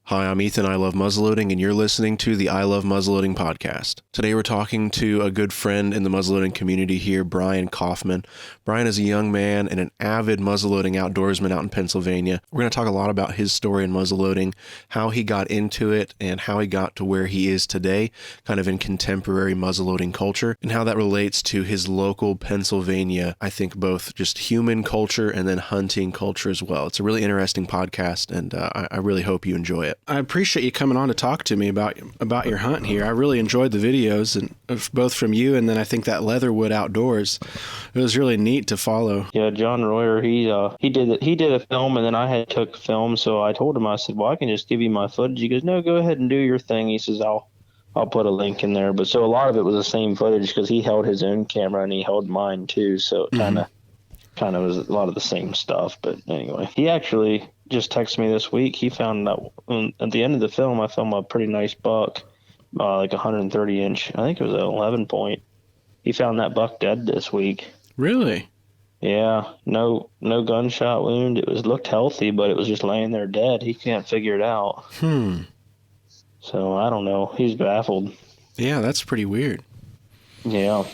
Hi, I'm Ethan. I love muzzleloading, and you're listening to the I Love Muzzleloading podcast. Today we're talking to a good friend in the muzzleloading community here, Brian Kauffman. Brian is a young man and an avid muzzleloading outdoorsman out in Pennsylvania. We're going to talk a lot about his story in muzzleloading, how he got into it, and how he got to where he is today, kind of in contemporary muzzleloading culture, and how that relates to his local Pennsylvania, I think both just human culture and then hunting culture as well. It's a really interesting podcast, and I really hope you enjoy it. I appreciate you coming on to talk to me about your hunt here. I really enjoyed the videos, and both from you and then I think that Leatherwood Outdoors. It was really neat to follow. Yeah, John Royer, he did a film, and then I had took film. So I told him, I said, well, I can just give you my footage. He goes, no, go ahead and do your thing. He says, I'll put a link in there. But so a lot of it was the same footage because he held his own camera and he held mine too. So it kind of was a lot of the same stuff. But anyway, he actually just texted me this week. He found that at the end of the film, I filmed a pretty nice buck, like 130 inch. I think it was an 11 point. He found that buck dead this week. Really? Yeah. No gunshot wound. It looked healthy, but it was just laying there dead. He can't figure it out. So I don't know. He's baffled. Yeah, that's pretty weird. Yeah.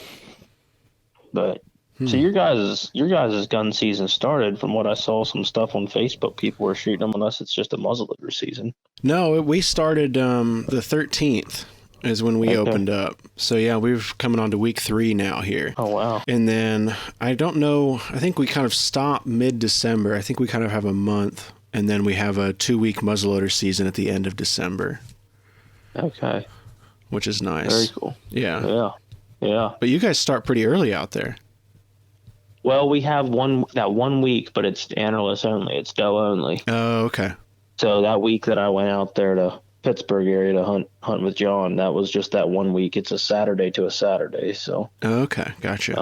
But so your guys' gun season started. From what I saw, some stuff on Facebook, people were shooting them, unless it's just a muzzleloader season. No, we started the 13th is when we opened up. So yeah, we're coming on to week 3 now here. Oh, wow. And then I don't know, I think we kind of stop mid-December. I think we kind of have a month, and then we have a 2-week muzzleloader season at the end of December. Okay. Which is nice. Very cool. Yeah. Yeah. But you guys start pretty early out there. Well, we have that 1 week, but it's antlerless only. It's doe only. Oh, okay. So that week that I went out there to Pittsburgh area to hunt with John, that was just that 1 week. It's a Saturday to a Saturday. So. Okay, gotcha.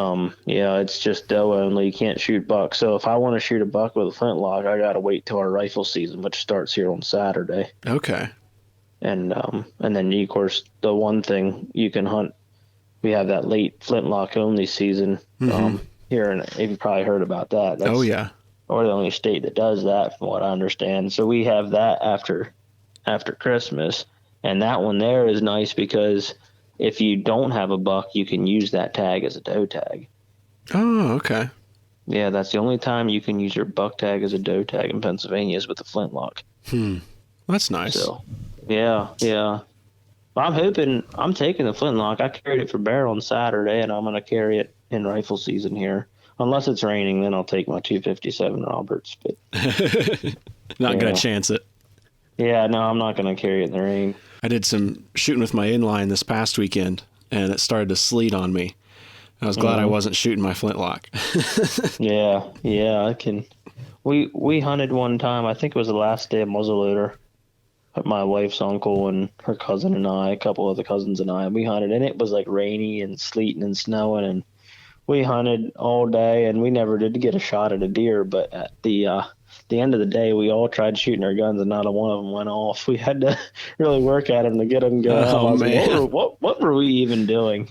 Yeah, it's just doe only. You can't shoot buck. So if I want to shoot a buck with a flintlock, I got to wait till our rifle season, which starts here on Saturday. Okay. And then of course the one thing you can hunt, we have that late flintlock only season. Here, and you've probably heard about that. Oh, yeah. We're the only state that does that, from what I understand. So we have that after Christmas, and that one there is nice because if you don't have a buck, you can use that tag as a doe tag. Oh, okay. Yeah, that's the only time you can use your buck tag as a doe tag in Pennsylvania is with a flintlock. That's nice. So, yeah. I'm taking the flintlock. I carried it for bear on Saturday, and I'm going to carry it in rifle season here. Unless it's raining, then I'll take my 257 Roberts. But not going to chance it. Yeah, no, I'm not going to carry it in the rain. I did some shooting with my inline this past weekend, and it started to sleet on me. I was glad I wasn't shooting my flintlock. Yeah, I can. We hunted one time. I think it was the last day of muzzleloader. My wife's uncle and her cousin and I, a couple of the cousins and I, we hunted, and it was like rainy and sleeting and snowing, and we hunted all day, and we never did get a shot at a deer. But at the end of the day, we all tried shooting our guns, and not a one of them went off. We had to really work at them to get them going. Oh, man. What were we even doing?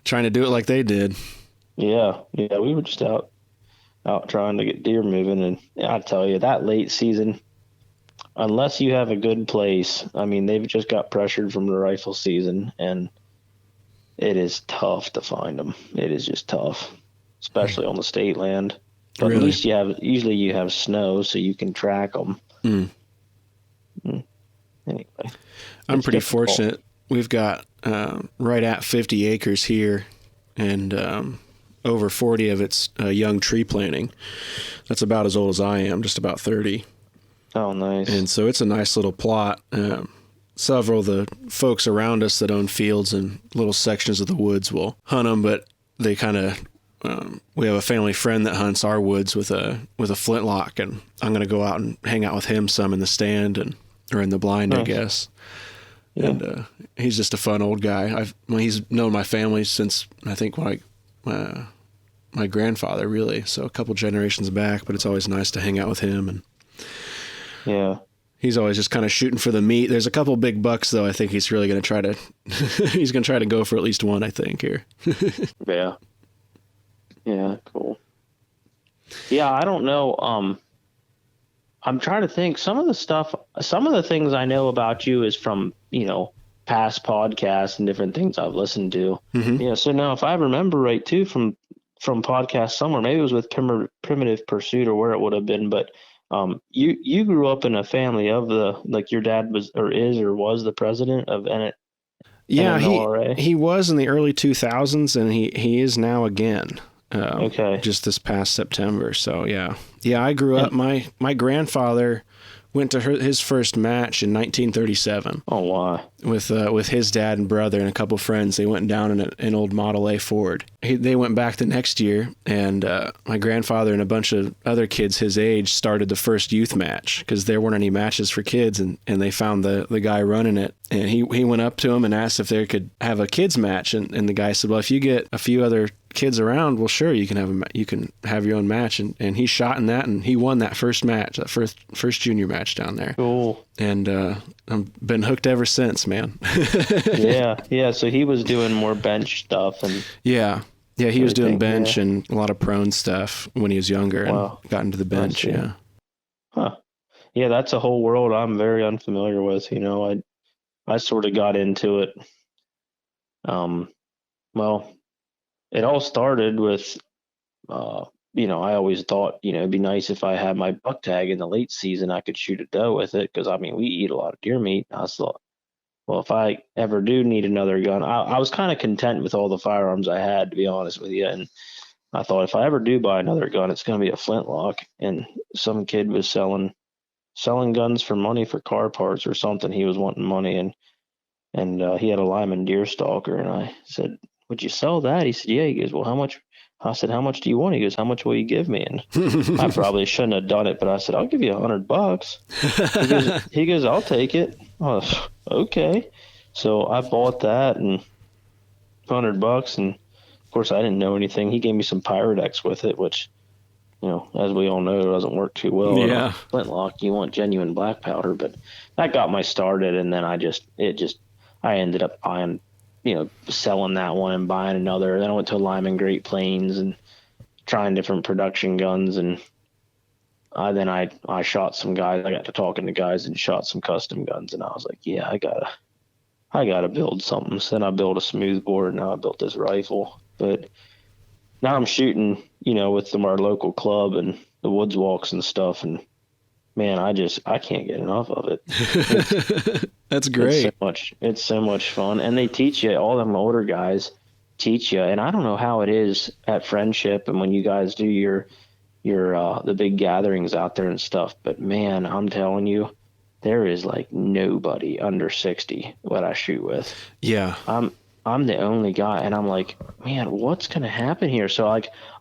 Trying to do it like they did. Yeah, we were just out trying to get deer moving. And I tell you, that late season, unless you have a good place, I mean, they've just got pressured from the rifle season, and it is tough to find them. It is just tough, especially on the state land. But really? At least usually you have snow, so you can track them. Anyway, I'm pretty fortunate. We've got right at 50 acres here, and over 40 of it's young tree planting. That's about as old as I am, just about 30. Oh, nice. And so it's a nice little plot. Several of the folks around us that own fields and little sections of the woods will hunt them, but they kind of, we have a family friend that hunts our woods with a flintlock, and I'm going to go out and hang out with him some in the stand or in the blind, nice. I guess. Yeah. And he's just a fun old guy. He's known my family since, I think, my grandfather, really. So a couple generations back, but it's always nice to hang out with him. And yeah, he's always just kind of shooting for the meat. There's a couple big bucks, though. I think he's really going to try to, he's going to try to go for at least one, I think, here. Yeah. Yeah, cool. Yeah, I don't know. I'm trying to think. Some of the things I know about you is from, past podcasts and different things I've listened to. Mm-hmm. Yeah. So now, if I remember right, too, from podcast somewhere, maybe it was with Primitive Pursuit or where it would have been, but you grew up in a family of your dad was or is or was the president of Yeah, NMLRA. he was in the early 2000s, and he is now again. Okay. Just this past September. So yeah. I grew up. My grandfather went to his first match in 1937. Oh wow! With his dad and brother and a couple friends. They went down in an old Model A Ford. They went back the next year, and my grandfather and a bunch of other kids his age started the first youth match because there weren't any matches for kids, and they found the guy running it, and he went up to him and asked if they could have a kids match, and the guy said, well, if you get a few other kids around, well, sure, you can have your own match, and he shot in that, and he won that first match, that first junior match down there. Cool. And I've been hooked ever since, man. Yeah. So he was doing more bench stuff, and yeah, he was doing bench and a lot of prone stuff when he was younger, and got into the bench. Yeah. Huh. Yeah, that's a whole world I'm very unfamiliar with. I sort of got into it. Well, it all started with, I always thought, it'd be nice if I had my buck tag in the late season, I could shoot a doe with it. Cause we eat a lot of deer meat. I thought, well, if I ever do need another gun, I was kind of content with all the firearms I had, to be honest with you. And I thought if I ever do buy another gun, it's going to be a flintlock. And some kid was selling guns for money for car parts or something. He was wanting money, and he had a Lyman deer stalker. And I said, would you sell that? He said, yeah. He goes, well, how much? I said, how much do you want? He goes, how much will you give me? And I probably shouldn't have done it, but I said, I'll give you $100. He goes, I'll take it. Oh, okay. So I bought that and $100, and of course I didn't know anything. He gave me some Pyrodex with it, which, as we all know, doesn't work too well. Yeah. Flintlock, you want genuine black powder, but that got my started, and then I ended up buying, selling that one and buying another. Then I went to Lyman Great Plains and trying different production guns, and then I shot some guys. I got to talking to guys and shot some custom guns, and I was like, yeah, I gotta build something. So then I built a smoothbore, and now I built this rifle. But now I'm shooting, with our local club and the woods walks and stuff, and man, I can't get enough of it. That's great. It's so much fun, and they teach you. All them older guys teach you, and I don't know how it is at Friendship and when you guys do your the big gatherings out there and stuff. But man, I'm telling you, there is like nobody under 60 what I shoot with. Yeah, I'm the only guy, and I'm like, man, what's gonna happen here? So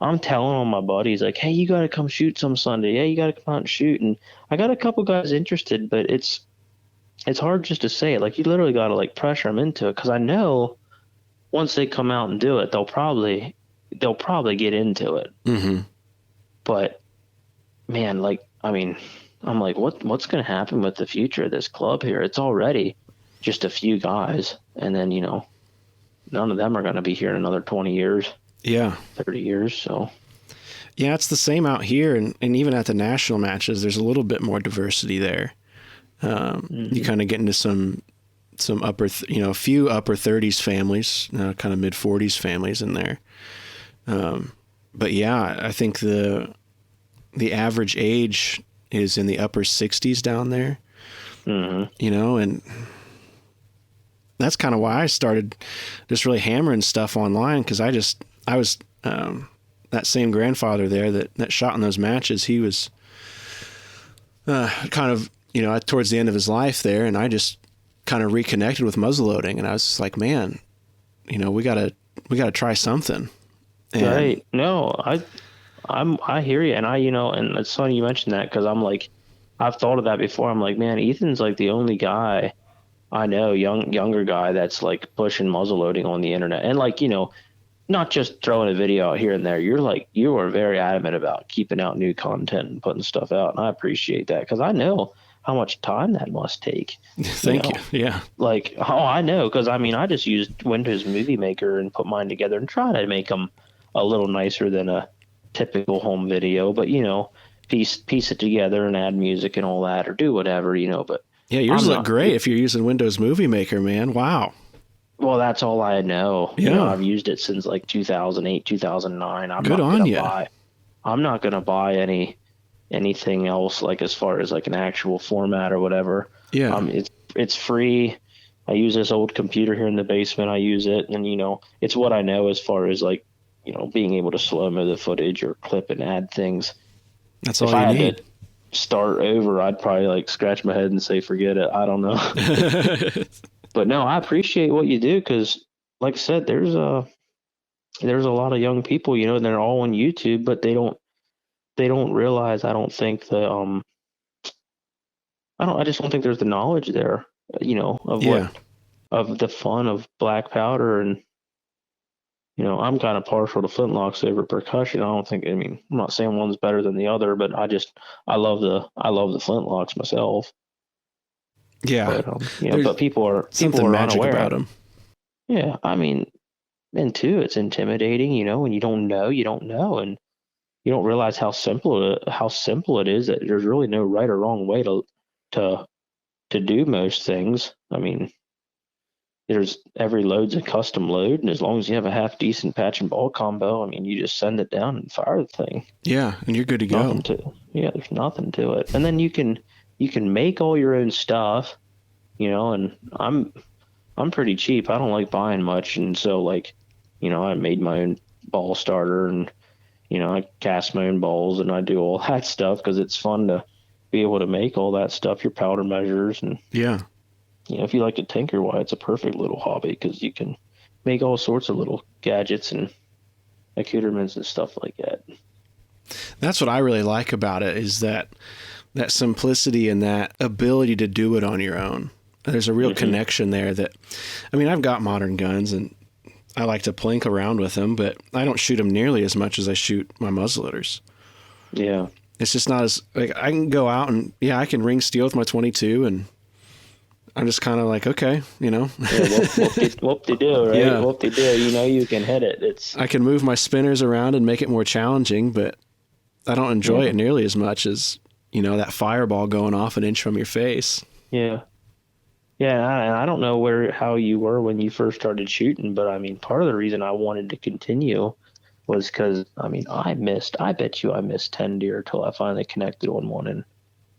I'm telling all my buddies like, hey, you gotta come shoot some Sunday. Yeah, you gotta come out and shoot. And I got a couple guys interested, but it's hard just to say it. Like, you literally got to like pressure them into it, because I know once they come out and do it, they'll probably get into it. Mm-hmm. But man, I'm like, what's going to happen with the future of this club here? It's already just a few guys, and then none of them are going to be here in another 20 years. Yeah, 30 years. So. Yeah, it's the same out here, and even at the national matches, there's a little bit more diversity there. You kind of get into some upper, a few upper 30s families, kind of mid 40s families in there. But yeah, I think the average age is in the upper 60s down there. Mm-hmm. And that's kind of why I started just really hammering stuff online, because I was that same grandfather there that shot in those matches. He was kind of towards the end of his life there, and I just kind of reconnected with muzzleloading, and I was just like, man, we gotta try something. And right? No, I hear you, and and it's funny you mentioned that, because I'm like, I've thought of that before. I'm like, man, Ethan's like the only guy I know, younger guy, that's like pushing muzzleloading on the internet, and like not just throwing a video out here and there. You are very adamant about keeping out new content and putting stuff out, and I appreciate that, because I know how much time that must take. Thank you. Yeah. Like, I know, because I just used Windows Movie Maker and put mine together and try to make them a little nicer than a typical home video. But piece it together and add music and all that, or do whatever, But Yeah, yours look great if you're using Windows Movie Maker, man. Wow. Well, that's all I know. Yeah. I've used it since like 2008, 2009. Good on you. I'm not gonna buy anything else, like as far as like an actual format or whatever. Yeah. It's free. I use this old computer here in the basement. I use it, and it's what I know as far as like being able to slow-mo the footage or clip and add things. That's all you need. If I had to start over, I'd probably like scratch my head and say forget it. I don't know. But no, I appreciate what you do, because like I said, there's a lot of young people, and they're all on YouTube, but they don't realize, I don't think the I just don't think there's the knowledge there, of the fun of black powder. And I'm kind of partial to flintlocks over percussion. I'm not saying one's better than the other, but I love the flintlocks myself. Yeah. But people are magic unaware about them. Yeah, and two, it's intimidating, when you don't know, and you don't realize how simple it is, that there's really no right or wrong way to do most things. There's every load's a custom load, and as long as you have a half decent patch and ball combo, you just send it down and fire the thing. Yeah, and you're good to go. There's nothing to it. And then you can make all your own stuff, and I'm pretty cheap. I don't like buying much, and so I made my own ball starter, and I cast my own balls, and I do all that stuff because it's fun to be able to make all that stuff, your powder measures, and if you like to tinker, why, it's a perfect little hobby, because you can make all sorts of little gadgets and accoutrements and stuff like that. That's what I really like about it, is that simplicity and that ability to do it on your own. There's a real connection there that, I've got modern guns and I like to plink around with them, but I don't shoot them nearly as much as I shoot my muzzleloaders. Yeah. It's just not as, I can go out and, I can ring steel with my 22, and I'm just kind of like, okay, Yeah, whoop-de-doo, right? Yeah. Whoop-de-doo, you can hit it. I can move my spinners around and make it more challenging, but I don't enjoy it nearly as much as, that fireball going off an inch from your face. Yeah. Yeah, and I don't know how you were when you first started shooting, but part of the reason I wanted to continue was because I bet you I missed 10 deer till I finally connected on one,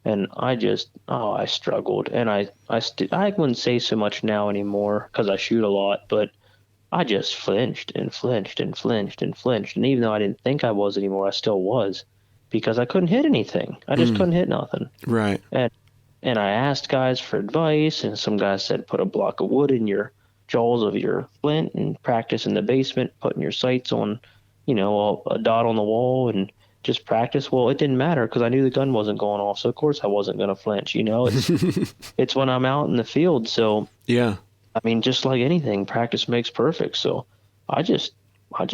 and I struggled, and I wouldn't say so much now anymore because I shoot a lot, but I just flinched and flinched and flinched and flinched, and even though I didn't think I was anymore, I still was, because I couldn't hit anything. I just couldn't hit nothing. Right. And I asked guys for advice, and some guys said put a block of wood in your jaws of your flint and practice in the basement, putting your sights on, a dot on the wall and just practice. Well, it didn't matter because I knew the gun wasn't going off, so of course I wasn't going to flinch. It's when I'm out in the field. So yeah, just like anything, practice makes perfect. So I just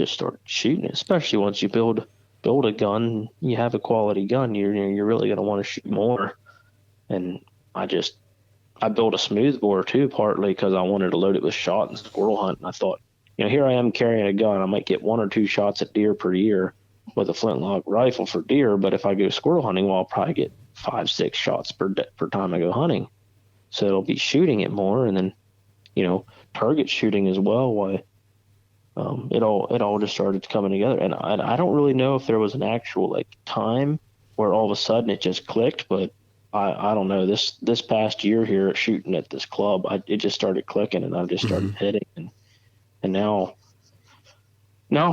started shooting, especially once you build a gun, you have a quality gun, you're really going to want to shoot more. And I built a smoothbore too, partly because I wanted to load it with shot and squirrel hunt. And I thought, here I am carrying a gun. I might get 1 or 2 shots at deer per year with a flintlock rifle for deer. But if I go squirrel hunting, well, I'll probably get 5-6 shots per time I go hunting. So it'll be shooting it more. And then, target shooting as well. Why? It all just started coming together. And I don't really know if there was an actual time where all of a sudden it just clicked, but I don't know, this past year here at shooting at this club, it just started clicking, and I just started hitting, and now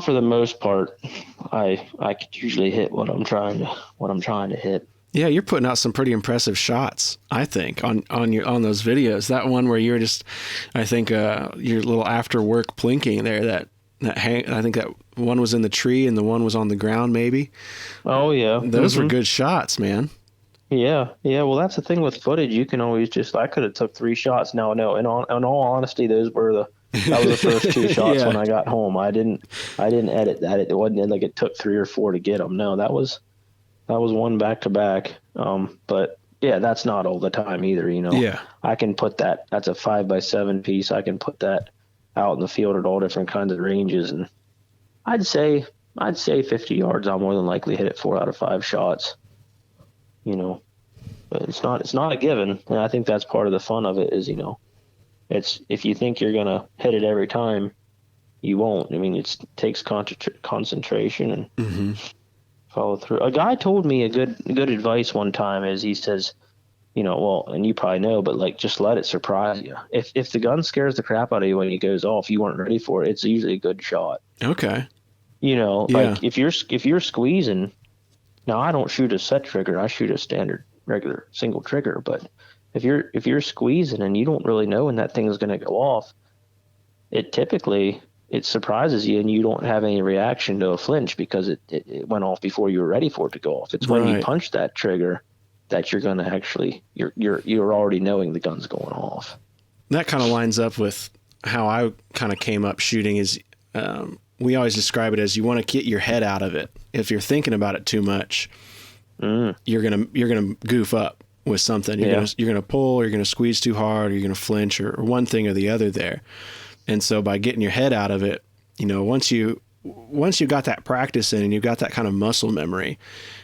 for the most part, I could usually hit what I'm trying to hit. Yeah, you're putting out some pretty impressive shots, I think, on those videos. That one where you're just, I think, your little after work plinking there, I think that one was in the tree and the one was on the ground, maybe. Oh yeah, those were good shots, man. Yeah. Well, that's the thing with footage. You can always I could have took 3 shots. Now, no. In all honesty, that was the first 2 shots when I got home. I didn't edit that. It wasn't like it took 3 or 4 to get them. No, that was one back to back. But yeah, that's not all the time either. Yeah. I can put that's a 5x7 piece. I can put that out in the field at all different kinds of ranges, and I'd say 50 yards. I'll more than likely hit it 4 out of 5 shots. you know, but it's not a given. And I think that's part of the fun of it is, you know, it's, if you think you're going to hit it every time, you won't. I mean, it takes concentration and follow through. A guy told me a good advice one time is, he says, you know, well, and you probably know, but like, just let it surprise you. If the gun scares the crap out of you when it goes off, you weren't ready for it, it's usually a good shot. Okay. You know, like if you're squeezing, now I don't shoot a set trigger, I shoot a standard regular single trigger, but if you're squeezing and you don't really know when that thing is going to go off, it typically, it surprises you and you don't have any reaction to a flinch because it went off before you were ready for it to go off. It's when you punch that trigger that you're going to actually, you're already knowing the gun's going off. That kind of lines up with how I kind of came up shooting is, we always describe it as you want to get your head out of it. If you're thinking about it too much, you're going to goof up with something. You're going to pull, you're going to squeeze too hard, or you're going to flinch, or one thing or the other there. And so by getting your head out of it, you know, once you got that practice in and you've got that kind of muscle memory,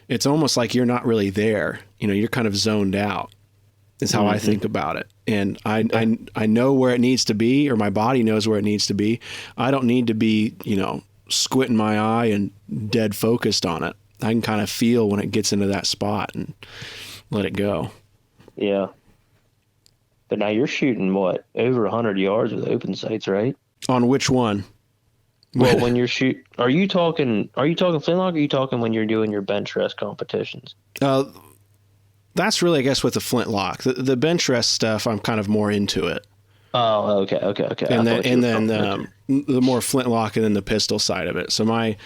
it's almost like you're not really there. You know, you're kind of zoned out is how I think about it. And I know where it needs to be, or my body knows where it needs to be. I don't need to be, you know, squinting my eye and dead focused on it. I can kind of feel when it gets into that spot and let it go. Yeah. But now you're shooting what, over 100 yards with open sights, right? On which one? Well, when you're are you talking flintlock, or are you talking when you're doing your bench rest competitions? That's really, I guess, with the flintlock. The bench rest stuff, I'm kind of more into it. Oh, okay. And then the more flintlock, and then the pistol side of it. So my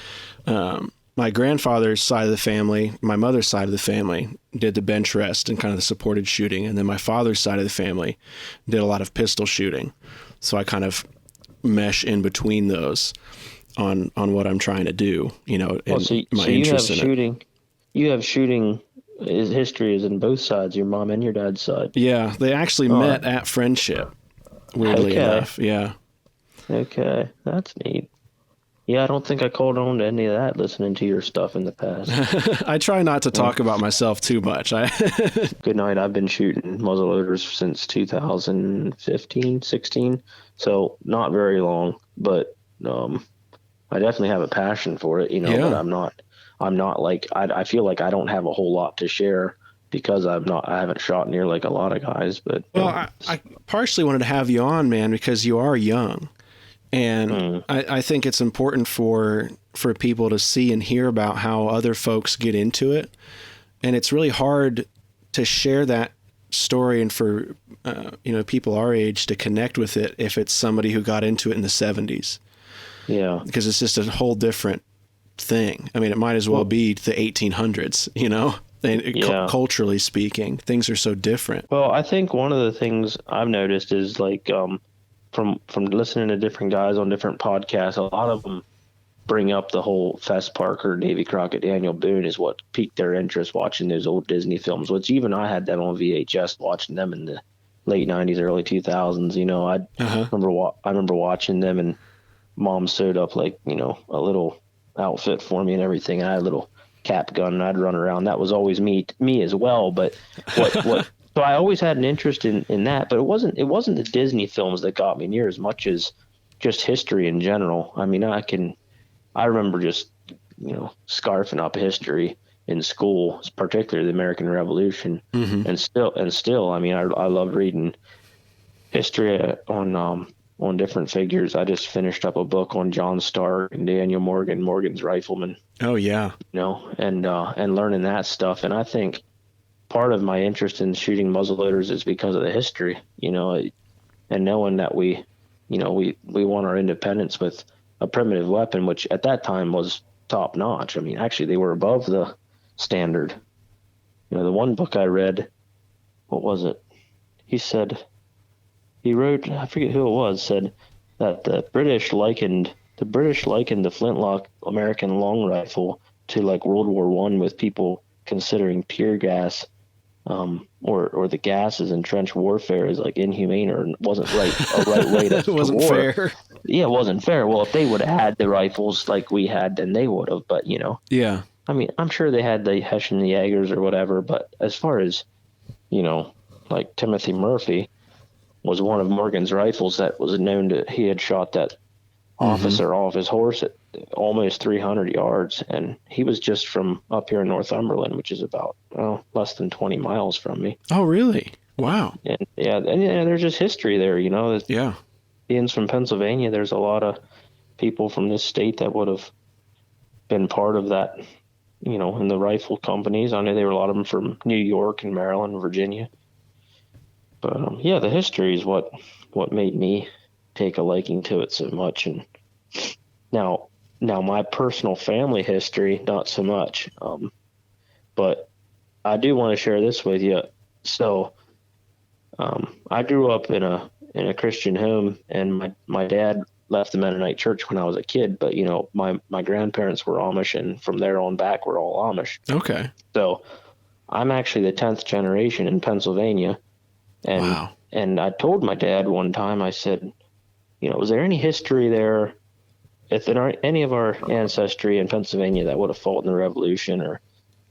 grandfather's side of the family, my mother's side of the family did the bench rest and kind of the supported shooting. And then my father's side of the family did a lot of pistol shooting. So I kind of mesh in between those on what I'm trying to do, you know, and my interest in it. You have shooting history is in both sides, your mom and your dad's side. Yeah, they actually met at friendship, weirdly enough. Yeah. Okay, that's neat. Yeah, I don't think I called on to any of that listening to your stuff in the past. I try not to talk about myself too much. Good night. I've been shooting muzzleloaders since 2015, 16, so not very long, but I definitely have a passion for it, you know, but I'm not like, I feel like I don't have a whole lot to share because I haven't shot near like a lot of guys, but. Well, I partially wanted to have you on, man, because you are young. And I think it's important for people to see and hear about how other folks get into it. And it's really hard to share that story and for, you know, people our age to connect with it if it's somebody who got into it in the 70s. Yeah. Because it's just a whole different thing. I mean, it might as well be the 1800s, you know? And culturally speaking, things are so different. Well, I think one of the things I've noticed is like, from listening to different guys on different podcasts, a lot of them bring up the whole Fess Parker, Davy Crockett, Daniel Boone is what piqued their interest watching those old Disney films, which even I had them on VHS, watching them in the late 90s, early 2000s. You know, I remember watching them, and Mom sewed up like, you know, a little outfit for me and everything. And I had a little cap gun and I'd run around. That was always me as well. But what so I always had an interest in that, but it wasn't the Disney films that got me near as much as just history in general. I mean, I remember just, you know, scarfing up history in school, particularly the American Revolution, and still, I mean, I love reading history on different figures. I just finished up a book on John Stark and Daniel Morgan, Morgan's Rifleman. Oh yeah, you know, and learning that stuff, and I think part of my interest in shooting muzzleloaders is because of the history, you know, and knowing that we won our independence with a primitive weapon, which at that time was top notch. I mean, actually they were above the standard. You know, the one book I read, what was it? He wrote, I forget who it was, said that the British likened the flintlock American long rifle to like World War I, with people considering tear gas or the gases in trench warfare is like inhumane or wasn't a right way to it wasn't war. Fair. Yeah, it wasn't fair. Well, if they would have had the rifles like we had, then they would have. But, you know. Yeah. I mean, I'm sure they had the Hessian Jaegers or whatever, but as far as, like Timothy Murphy was one of Morgan's rifles that was known to, he had shot that officer off his horse at almost 300 yards. And he was just from up here in Northumberland, which is about, less than 20 miles from me. Oh, really? Wow. And there's just history there, Yeah. Being from Pennsylvania, there's a lot of people from this state that would have been part of that, in the rifle companies. I know there were a lot of them from New York and Maryland, Virginia. But the history is what made me take a liking to it so much. And now my personal family history, not so much. But I do want to share this with you. So I grew up in a Christian home, and my dad left the Mennonite church when I was a kid. But my grandparents were Amish, and from there on back, we're all Amish. Okay. So I'm actually the 10th generation in Pennsylvania. And, wow. And I told my dad one time, I said, was there any history there, if there aren't any of our ancestry in Pennsylvania that would have fought in the Revolution? Or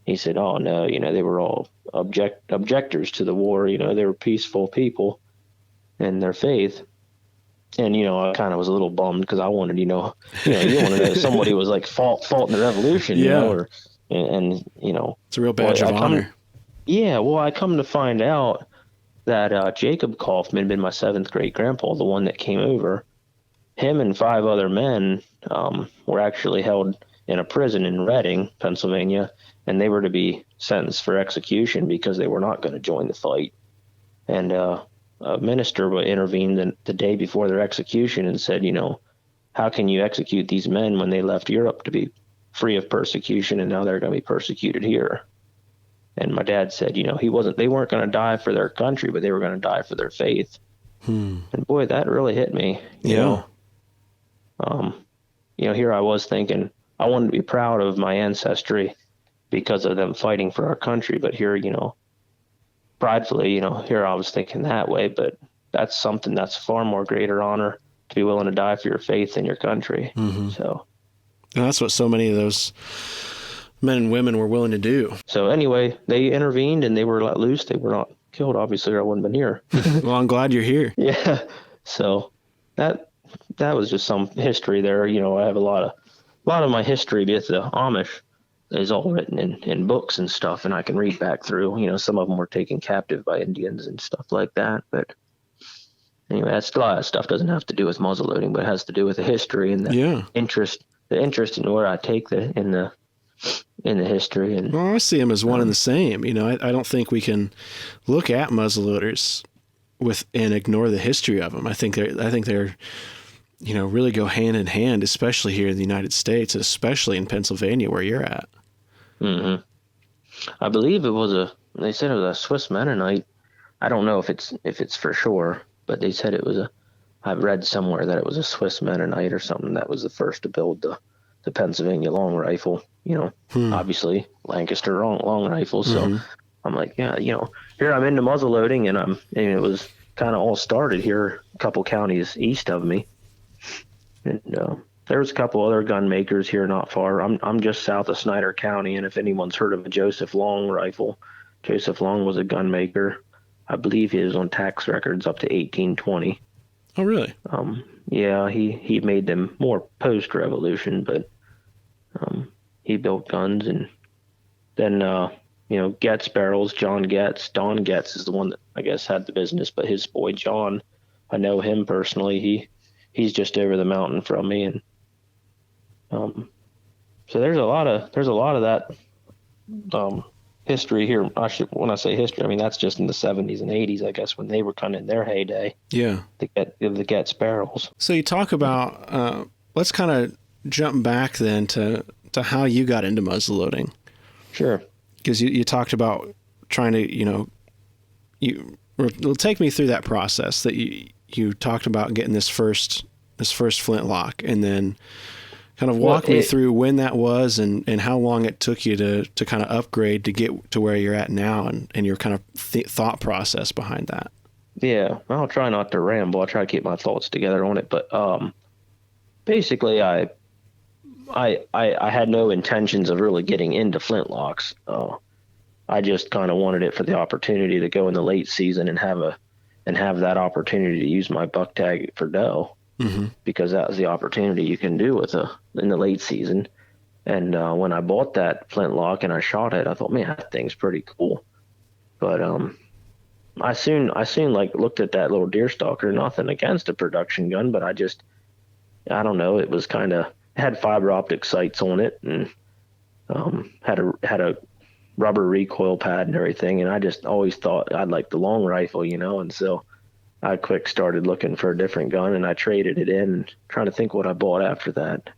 he said, oh, no, they were all objectors to the war. They were peaceful people in their faith. And, I kind of was a little bummed because I wanted, you want to know somebody was like fought in the Revolution, and it's a real badge of honor. I come to find out that Jacob Kauffman, been my 7th great grandpa, the one that came over, him and 5 other men were actually held in a prison in Reading, Pennsylvania, and they were to be sentenced for execution because they were not going to join the fight. And a minister intervened the day before their execution and said, how can you execute these men when they left Europe to be free of persecution, and now they're going to be persecuted here? And my dad said, they weren't going to die for their country, but they were going to die for their faith. And boy, that really hit me. You know, here I was thinking I wanted to be proud of my ancestry because of them fighting for our country. But here, pridefully, here I was thinking that way, but that's something that's far more greater honor to be willing to die for your faith and your country. So, and that's what so many of those men and women were willing to do. So anyway, they intervened and they were let loose. They were not killed, obviously, or I wouldn't have been here. Well, I'm glad you're here. Yeah. So that was just some history there. I have a lot of my history with the Amish is all written in books and stuff, and I can read back through. Some of them were taken captive by Indians and stuff like that. But anyway, a lot of stuff doesn't have to do with muzzleloading, but it has to do with the history and the interest in where I take in the history. And well, I see them as one and the same. I don't think we can look at muzzleloaders and ignore the history of them. I think they're really go hand in hand, especially here in the United States, and especially in Pennsylvania where you're at. Mm-hmm. I believe they said it was a Swiss Mennonite. I don't know if it's for sure, but they said I've read somewhere that it was a Swiss Mennonite or something that was the first to build the Pennsylvania long rifle, obviously Lancaster long rifles. So I'm like, here I'm into muzzleloading, and it was kind of all started here, a couple counties east of me. And there's a couple other gun makers here not far. I'm just south of Snyder County, and if anyone's heard of a Joseph Long rifle, Joseph Long was a gun maker. I believe he was on tax records up to 1820. Oh, really? Yeah, he made them more post-revolution, but he built guns. And then Getz barrels, Don Getz is the one that I guess had the business, but his boy John, I know him personally. He's just over the mountain from me, and so there's a lot of that history here. When I say history, I mean that's just in the 70s and 80s, I guess, when they were kind of in their heyday. Yeah, the Getz barrels. So you talk about let's kind of jump back then to how you got into muzzleloading. Sure. Because you talked about trying to take me through that process that you talked about getting this first flintlock, and then kind of walk me through when that was and how long it took you to kind of upgrade to get to where you're at now, and your kind of thought process behind that. Yeah, I'll try not to ramble. I'll try to keep my thoughts together on it. But basically, I I had no intentions of really getting into flintlocks. I just kind of wanted it for the opportunity to go in the late season and have that opportunity to use my buck tag for doe, because that was the opportunity you can do in the late season. And when I bought that flintlock and I shot it, I thought, man, that thing's pretty cool. But I soon like looked at that little deer stalker. Nothing against a production gun, but I don't know. It was it had fiber optic sights on it, and had a rubber recoil pad and everything. And I just always thought I'd like the long rifle, and so I quick started looking for a different gun, and I traded it in. And trying to think what I bought after that.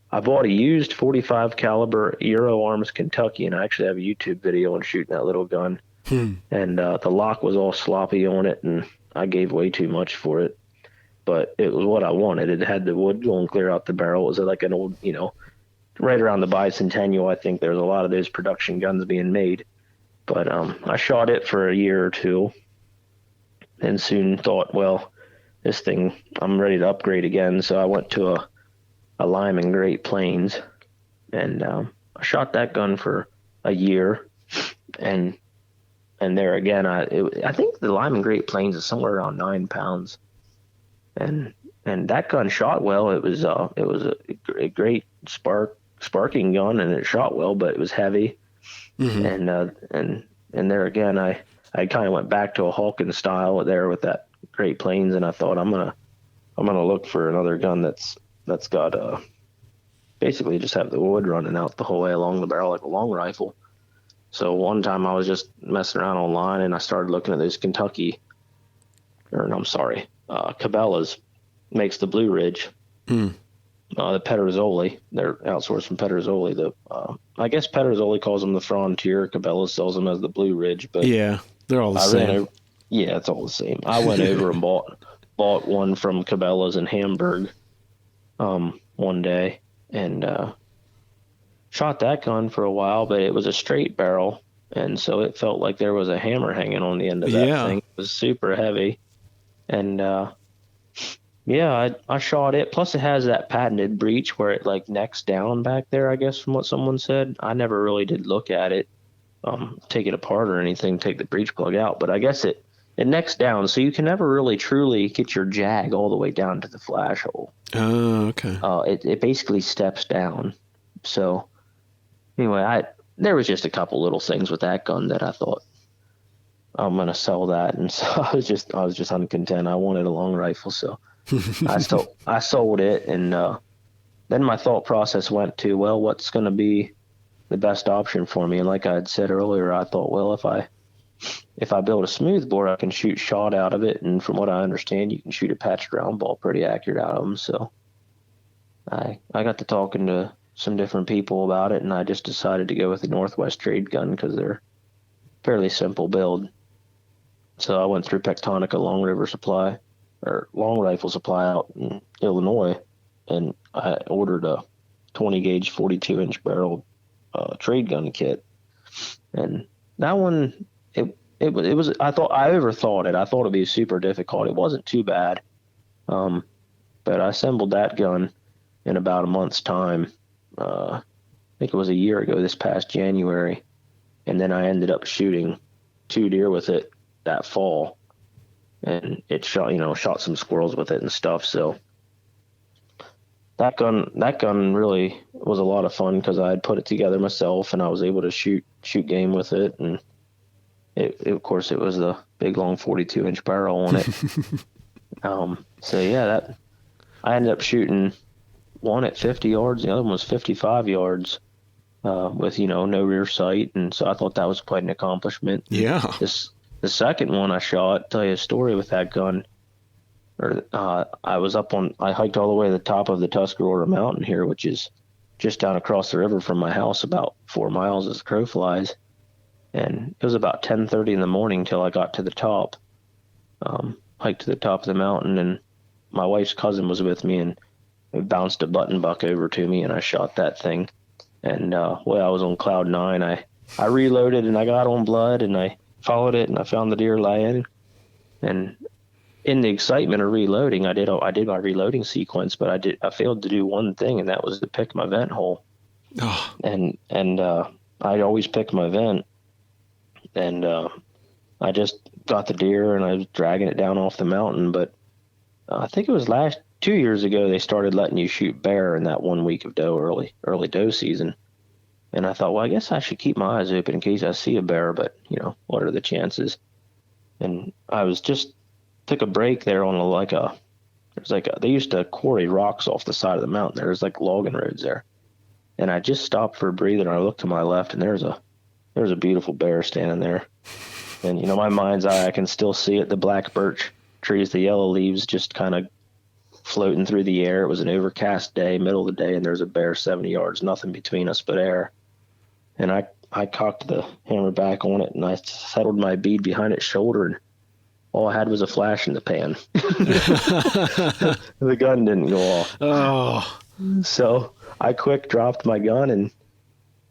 I bought a used 45 caliber Euro Arms Kentucky, and I actually have a YouTube video on shooting that little gun. And the lock was all sloppy on it, and I gave way too much for it. But it was what I wanted. It had the wood going clear out the barrel. It was like an old, right around the bicentennial. I think there's a lot of those production guns being made. But I shot it for a year or two, and soon thought, well, this thing, I'm ready to upgrade again. So I went to a Lyman Great Plains, and I shot that gun for a year, and there again, I think the Lyman Great Plains is somewhere around 9 pounds, and that gun shot well. It was a great sparking gun, and it shot well, but it was heavy, and there again, I kind of went back to a Hawkins style there with that Great Plains, and I thought I'm gonna look for another gun that's got basically just have the wood running out the whole way along the barrel like a long rifle. So one time I was just messing around online, and I started looking at those Cabela's makes the Blue Ridge. The Pedersoli, they're outsourced from Pedersoli. I guess Pedersoli calls them the Frontier. Cabela's sells them as the Blue Ridge, but yeah, they're all the same. It's all the same. I went over and bought one from Cabela's in Hamburg one day, and shot that gun for a while, but it was a straight barrel, and so it felt like there was a hammer hanging on the end of that thing. It was super heavy, and I shot it. Plus it has that patented breech where it like necks down back there, I guess, from what someone said. I never really did look at it, take it apart or anything, take the breech plug out, but I guess it necks down, so you can never really truly get your jag all the way down to the flash hole. Oh, okay. It basically steps down. So anyway, there was just a couple little things with that gun that I thought I'm gonna sell that, and so I was just uncontent. I wanted a long rifle, so I sold it, and then my thought process went to, well, what's gonna be the best option for me? And like I had said earlier, I thought, well, if I build a smoothbore, I can shoot shot out of it, and from what I understand, you can shoot a patched round ball pretty accurate out of them. So I got to talking to some different people about it, and I just decided to go with the Northwest trade gun because they're fairly simple build. So I went through Pectonica Long Rifle Supply out in Illinois, and I ordered a 20 gauge 42-inch barrel trade gun kit, and that one it was I overthought it. I thought it'd be super difficult. It wasn't too bad, but I assembled that gun in about a month's time. I think it was a year ago this past January, and then I ended up shooting 2 deer with it that fall, and it shot some squirrels with it and stuff. So that gun really was a lot of fun because I had put it together myself, and I was able to shoot game with it, and of course it was the big long 42-inch barrel on it. So yeah, I ended up shooting one at 50 yards, the other one was 55 yards, with no rear sight, and so I thought that was quite an accomplishment. Yeah. The second one I shot, tell you a story with that gun. I hiked all the way to the top of the Tuscarora Mountain here, which is just down across the river from my house, about 4 miles as the crow flies. And it was about 10:30 in the morning till I got to the top. Hiked to the top of the mountain, and my wife's cousin was with me, and it bounced a button buck over to me, and I shot that thing. And I was on cloud 9. I reloaded, and I got on blood, and I followed it, and I found the deer laying, and in the excitement of reloading, I did my reloading sequence, but I failed to do one thing, and that was to pick my vent hole. Oh. And I'd always pick my vent, and I just got the deer and I was dragging it down off the mountain. But I think it was 2 years ago they started letting you shoot bear in that 1 week of doe early doe season. And I thought, well, I guess I should keep my eyes open in case I see a bear, but what are the chances? And I was just took a break there on they used to quarry rocks off the side of the mountain. There's like logging roads there. And I just stopped for a breather and I looked to my left and there's a beautiful bear standing there. And my mind's eye, I can still see it, the black birch trees, the yellow leaves just kind of floating through the air. It was an overcast day, middle of the day, and there's a bear 70 yards, nothing between us but air. And I cocked the hammer back on it and I settled my bead behind its shoulder, and all I had was a flash in the pan. The gun didn't go off. Oh. So I quick dropped my gun and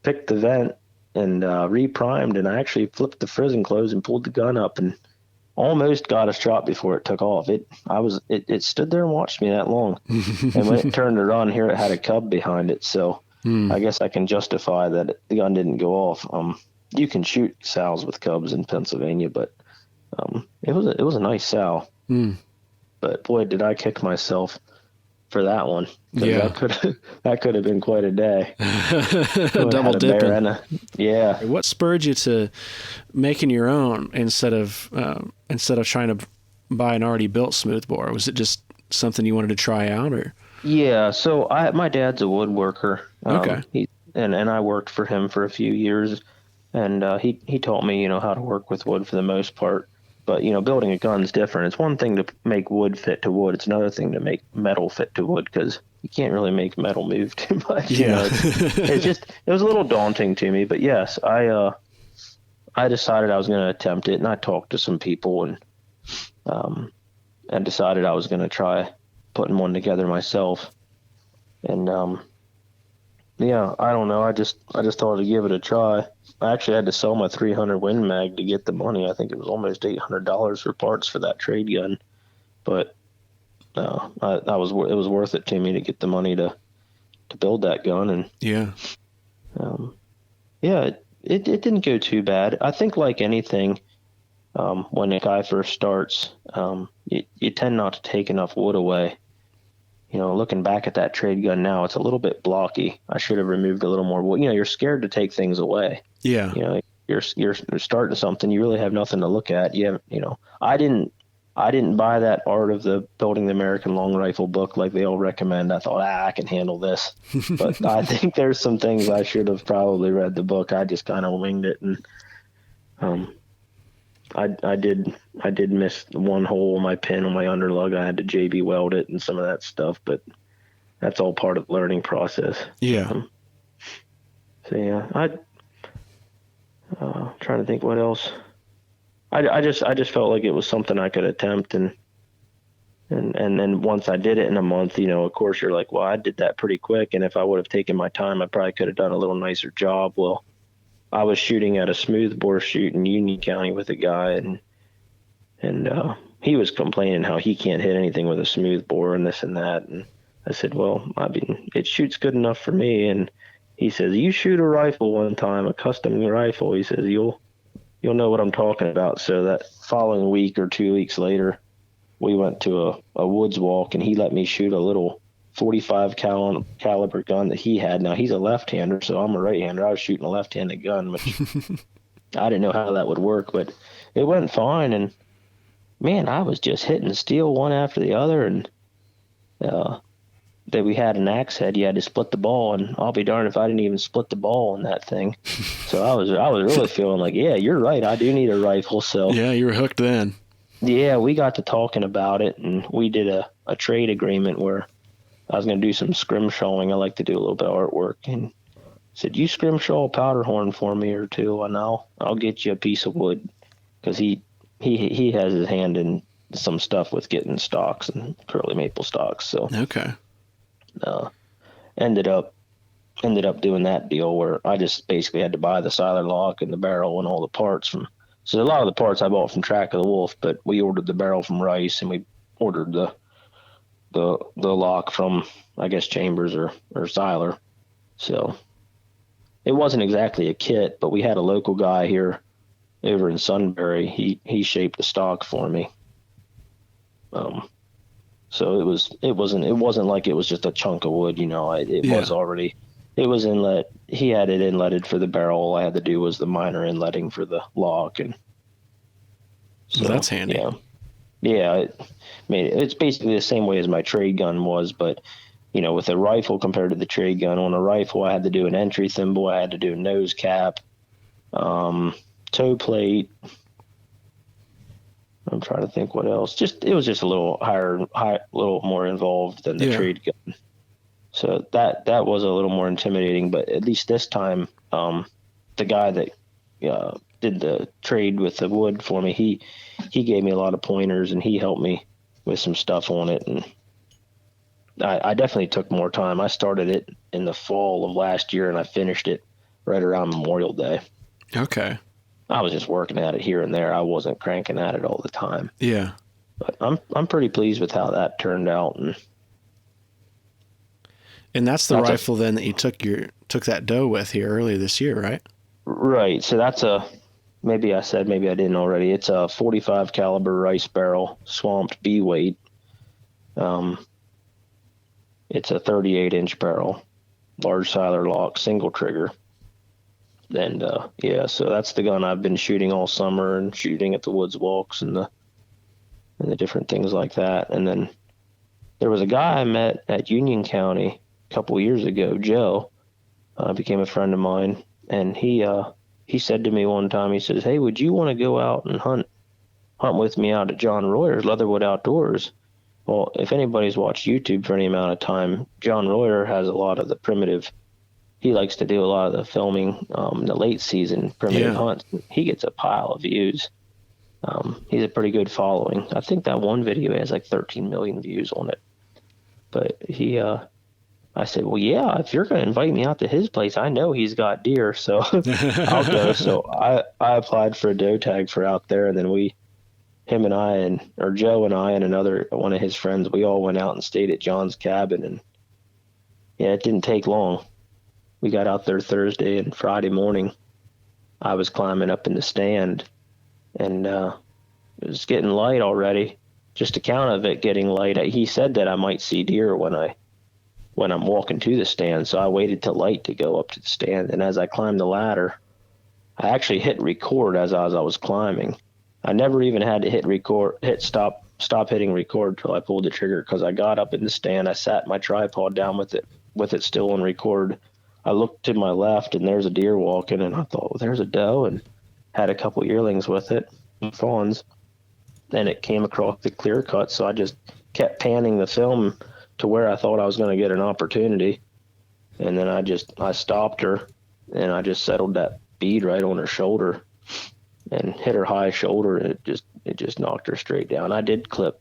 picked the vent and reprimed, and I actually flipped the frizzen close and pulled the gun up and almost got a shot before it took off. It stood there and watched me that long. And when it turned around, here it had a cub behind it. So I guess I can justify that the gun didn't go off. You can shoot sows with cubs in Pennsylvania, but it was a nice sow. But boy, did I kick myself for that one. Yeah. That could have been quite a day. Double dipping. Yeah. What spurred you to making your own instead of trying to buy an already built smoothbore? Was it just something you wanted to try out, or? Yeah. So my dad's a woodworker. Okay. And I worked for him for a few years, and he taught me how to work with wood for the most part. But, building a gun's different. It's one thing to make wood fit to wood. It's another thing to make metal fit to wood, because you can't really make metal move too much. Yeah. It was a little daunting to me. But, yes, I decided I was going to attempt it, and I talked to some people and decided I was going to try putting one together myself. And, I don't know. I just thought I'd give it a try. I actually had to sell my 300 Win Mag to get the money. I think it was almost $800 for parts for that trade gun, but it was worth it to me to get the money to build that gun. And it didn't go too bad. I think, like anything, when a guy first starts, you tend not to take enough wood away. Looking back at that trade gun now, it's a little bit blocky. I should have removed a little more wood. You're scared to take things away. Yeah. You're starting something. You really have nothing to look at. I didn't buy that Art of the Building the American Long Rifle book like they all recommend. I thought, I can handle this. But I think there's some things I should have probably read the book. I just kind of winged it, and I did miss one hole in my pin on my underlug. I had to JB weld it and some of that stuff, but that's all part of the learning process. Yeah. Trying to think what else. I just felt like it was something I could attempt, and then once I did it in a month, of course you're like, well, I did that pretty quick, and if I would have taken my time, I probably could have done a little nicer job. Well, I was shooting at a smoothbore shoot in Union County with a guy, and he was complaining how he can't hit anything with a smoothbore and this and that. And I said, well, it shoots good enough for me. And he says, you shoot a rifle one time, a custom rifle. He says, you'll know what I'm talking about. So that following week or 2 weeks later, we went to a woods walk, and he let me shoot a little 45 caliber gun that he had. Now, he's a left-hander, so I'm a right-hander. I was shooting a left-handed gun, which I didn't know how that would work, but it went fine. And man, I was just hitting steel one after the other, and that we had an axe head. You had to split the ball, and I'll be darned if I didn't even split the ball on that thing. So I was really feeling like, yeah, you're right. I do need a rifle. So yeah, you were hooked then. Yeah, we got to talking about it, and we did a trade agreement where I was going to do some scrimshawing. I like to do a little bit of artwork, and said, you scrimshaw a powder horn for me or two, and I'll get you a piece of wood, because he has his hand in some stuff with getting stocks and curly maple stocks. So okay. Ended up doing that deal where I just basically had to buy the siler lock and the barrel and all the parts from. So a lot of the parts I bought from Track of the Wolf, but we ordered the barrel from Rice, and we ordered the lock from, I guess, Chambers or Seiler. So it wasn't exactly a kit, but we had a local guy here over in Sunbury. He shaped the stock for me. So it wasn't like it was just a chunk of wood, was already, it was inlet. He had it inletted for the barrel. All I had to do was the minor inletting for the lock. And so well, that's handy. Yeah. It's basically the same way as my trade gun was, but with a rifle compared to the trade gun, on a rifle, I had to do an entry thimble. I had to do a nose cap, toe plate. I'm trying to think what else. It was just a little little more involved than the trade gun. So that was a little more intimidating, but at least this time, the guy that did the trade with the wood for me, he gave me a lot of pointers and he helped me with some stuff on it. And I definitely took more time. I started it in the fall of last year and I finished it right around Memorial Day. Okay. I was just working at it here and there. I wasn't cranking at it all the time. Yeah. But I'm pretty pleased with how that turned out. And that's the rifle then that you took that doe with here earlier this year, right? Right. So that's maybe I didn't already. It's a 45 caliber rice barrel, swamped B weight. It's a 38-inch barrel, large Seiler lock, single trigger. And so that's the gun I've been shooting all summer and shooting at the woods walks and the different things like that. And then there was a guy I met at Union County a couple years ago, Joe, became a friend of mine, and he said to me one time, he says, "Hey, would you want to go out and hunt with me out at John Royer's Leatherwood Outdoors?" Well, if anybody's watched YouTube for any amount of time, John Royer has a lot of the primitive. He likes to do a lot of the filming in the late season primitive hunts. He gets a pile of views. He's a pretty good following. I think that one video has like 13 million views on it. But I said, well, yeah, if you're going to invite me out to his place, I know he's got deer, so I'll go. So I applied for a doe tag for out there, and then Joe and I and another one of his friends, we all went out and stayed at John's cabin, and it didn't take long. We got out there Thursday, and Friday morning I was climbing up in the stand, and it was getting light already. Just account of it getting light. He said that I might see deer when I'm walking to the stand, so I waited till light to go up to the stand. And as I climbed the ladder, I actually hit record as I was climbing. I never even had to hit stop hitting record till I pulled the trigger, because I got up in the stand. I sat my tripod down with it still on record. I looked to my left, and there's a deer walking, and I thought, well, there's a doe, and had a couple yearlings with it, fawns, and it came across the clear cut. So I just kept panning the film to where I thought I was going to get an opportunity, and then I stopped her, and I just settled that bead right on her shoulder, and hit her high shoulder, and it just knocked her straight down. I did clip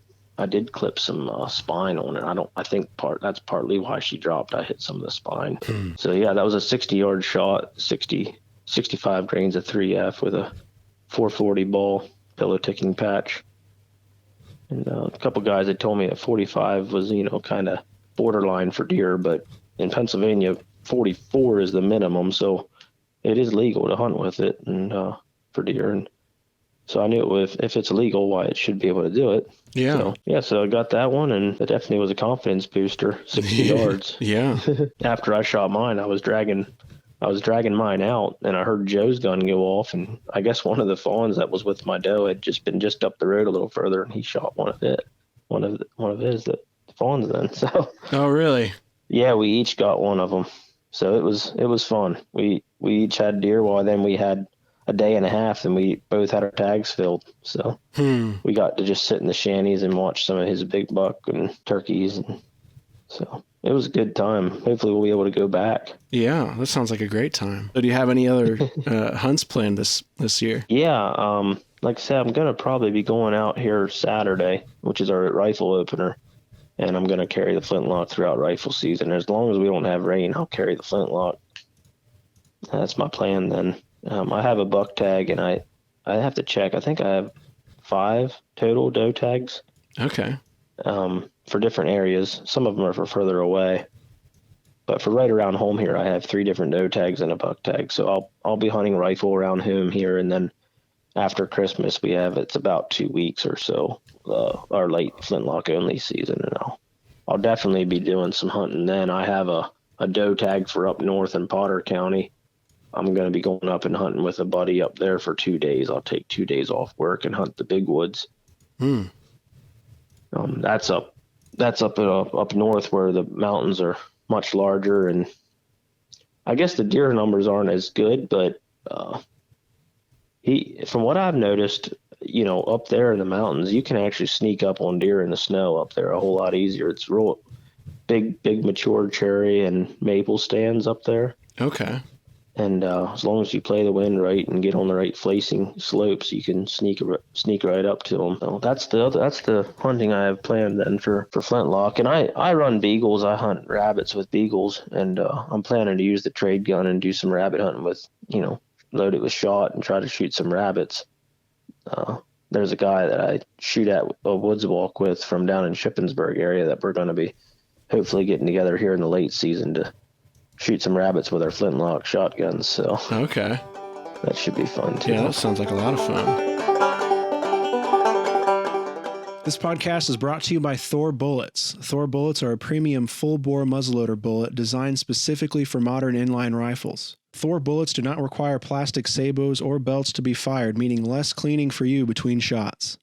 some spine on it. I think that's partly why she dropped. I hit some of the spine. So yeah, that was a 60-yard shot, 65 grains of 3F with a 440 ball, pillow ticking patch. And a couple guys had told me that 45 was, kind of borderline for deer, but in Pennsylvania, 44 is the minimum. So it is legal to hunt with it and for deer. And so I knew if it's legal, why it should be able to do it. Yeah. So I got that one, and it definitely was a confidence booster, 60 yards. Yeah. After I shot mine, I was dragging mine out, and I heard Joe's gun go off, and I guess one of the fawns that was with my doe had been up the road a little further, and he shot one of his fawns then. So. Oh, really? Yeah, we each got one of them. So it was fun. We each had deer, while then we had a day and a half, and we both had our tags filled. So we got to just sit in the shanties and watch some of his big buck and turkeys. And so it was a good time. Hopefully we'll be able to go back. Yeah, that sounds like a great time. So do you have any other hunts planned this year? Yeah. Like I said, I'm going to probably be going out here Saturday, which is our rifle opener. And I'm going to carry the flintlock throughout rifle season. As long as we don't have rain, I'll carry the flintlock. That's my plan then. I have a buck tag, and I have to check. I think I have 5 total doe tags. Okay. for different areas. Some of them are for further away. But for right around home here, I have 3 different doe tags and a buck tag. So I'll be hunting rifle around home here, and then after Christmas it's about 2 weeks or so, our late flintlock only season, and I'll definitely be doing some hunting then. I have a doe tag for up north in Potter County. I'm going to be going up and hunting with a buddy up there for 2 days. I'll take 2 days off work and hunt the big woods. That's up north where the mountains are much larger, and I guess the deer numbers aren't as good, but from what I've noticed, up there in the mountains, you can actually sneak up on deer in the snow up there a whole lot easier. It's real big mature cherry and maple stands up there. Okay. And as long as you play the wind right and get on the right flacing slopes, you can sneak right up to them. So that's the hunting I have planned then for flintlock. And I run beagles. I hunt rabbits with beagles, and I'm planning to use the trade gun and do some rabbit hunting with, load it with shot and try to shoot some rabbits. There's a guy that I shoot at a woods walk with from down in Shippensburg area that we're going to be hopefully getting together here in the late season to shoot some rabbits with our flintlock shotguns. So okay, that should be fun too. Yeah, that sounds like a lot of fun. This podcast is brought to you by Thor Bullets. Thor Bullets are a premium full-bore muzzleloader bullet designed specifically for modern inline rifles. Thor Bullets do not require plastic sabots or belts to be fired, meaning less cleaning for you between shots.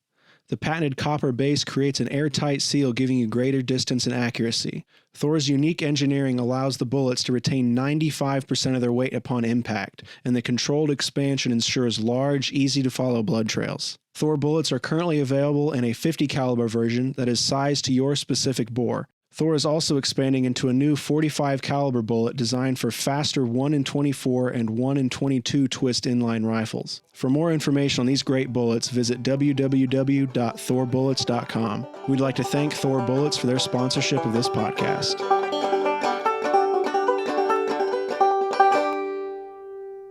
The patented copper base creates an airtight seal, giving you greater distance and accuracy. Thor's unique engineering allows the bullets to retain 95% of their weight upon impact, and the controlled expansion ensures large, easy-to-follow blood trails. Thor bullets are currently available in a 50 caliber version that is sized to your specific bore. Thor is also expanding into a new 45 caliber bullet designed for faster 1 in 24 and 1 in 22 twist inline rifles. For more information on these great bullets, visit www.thorbullets.com. We'd like to thank Thor Bullets for their sponsorship of this podcast.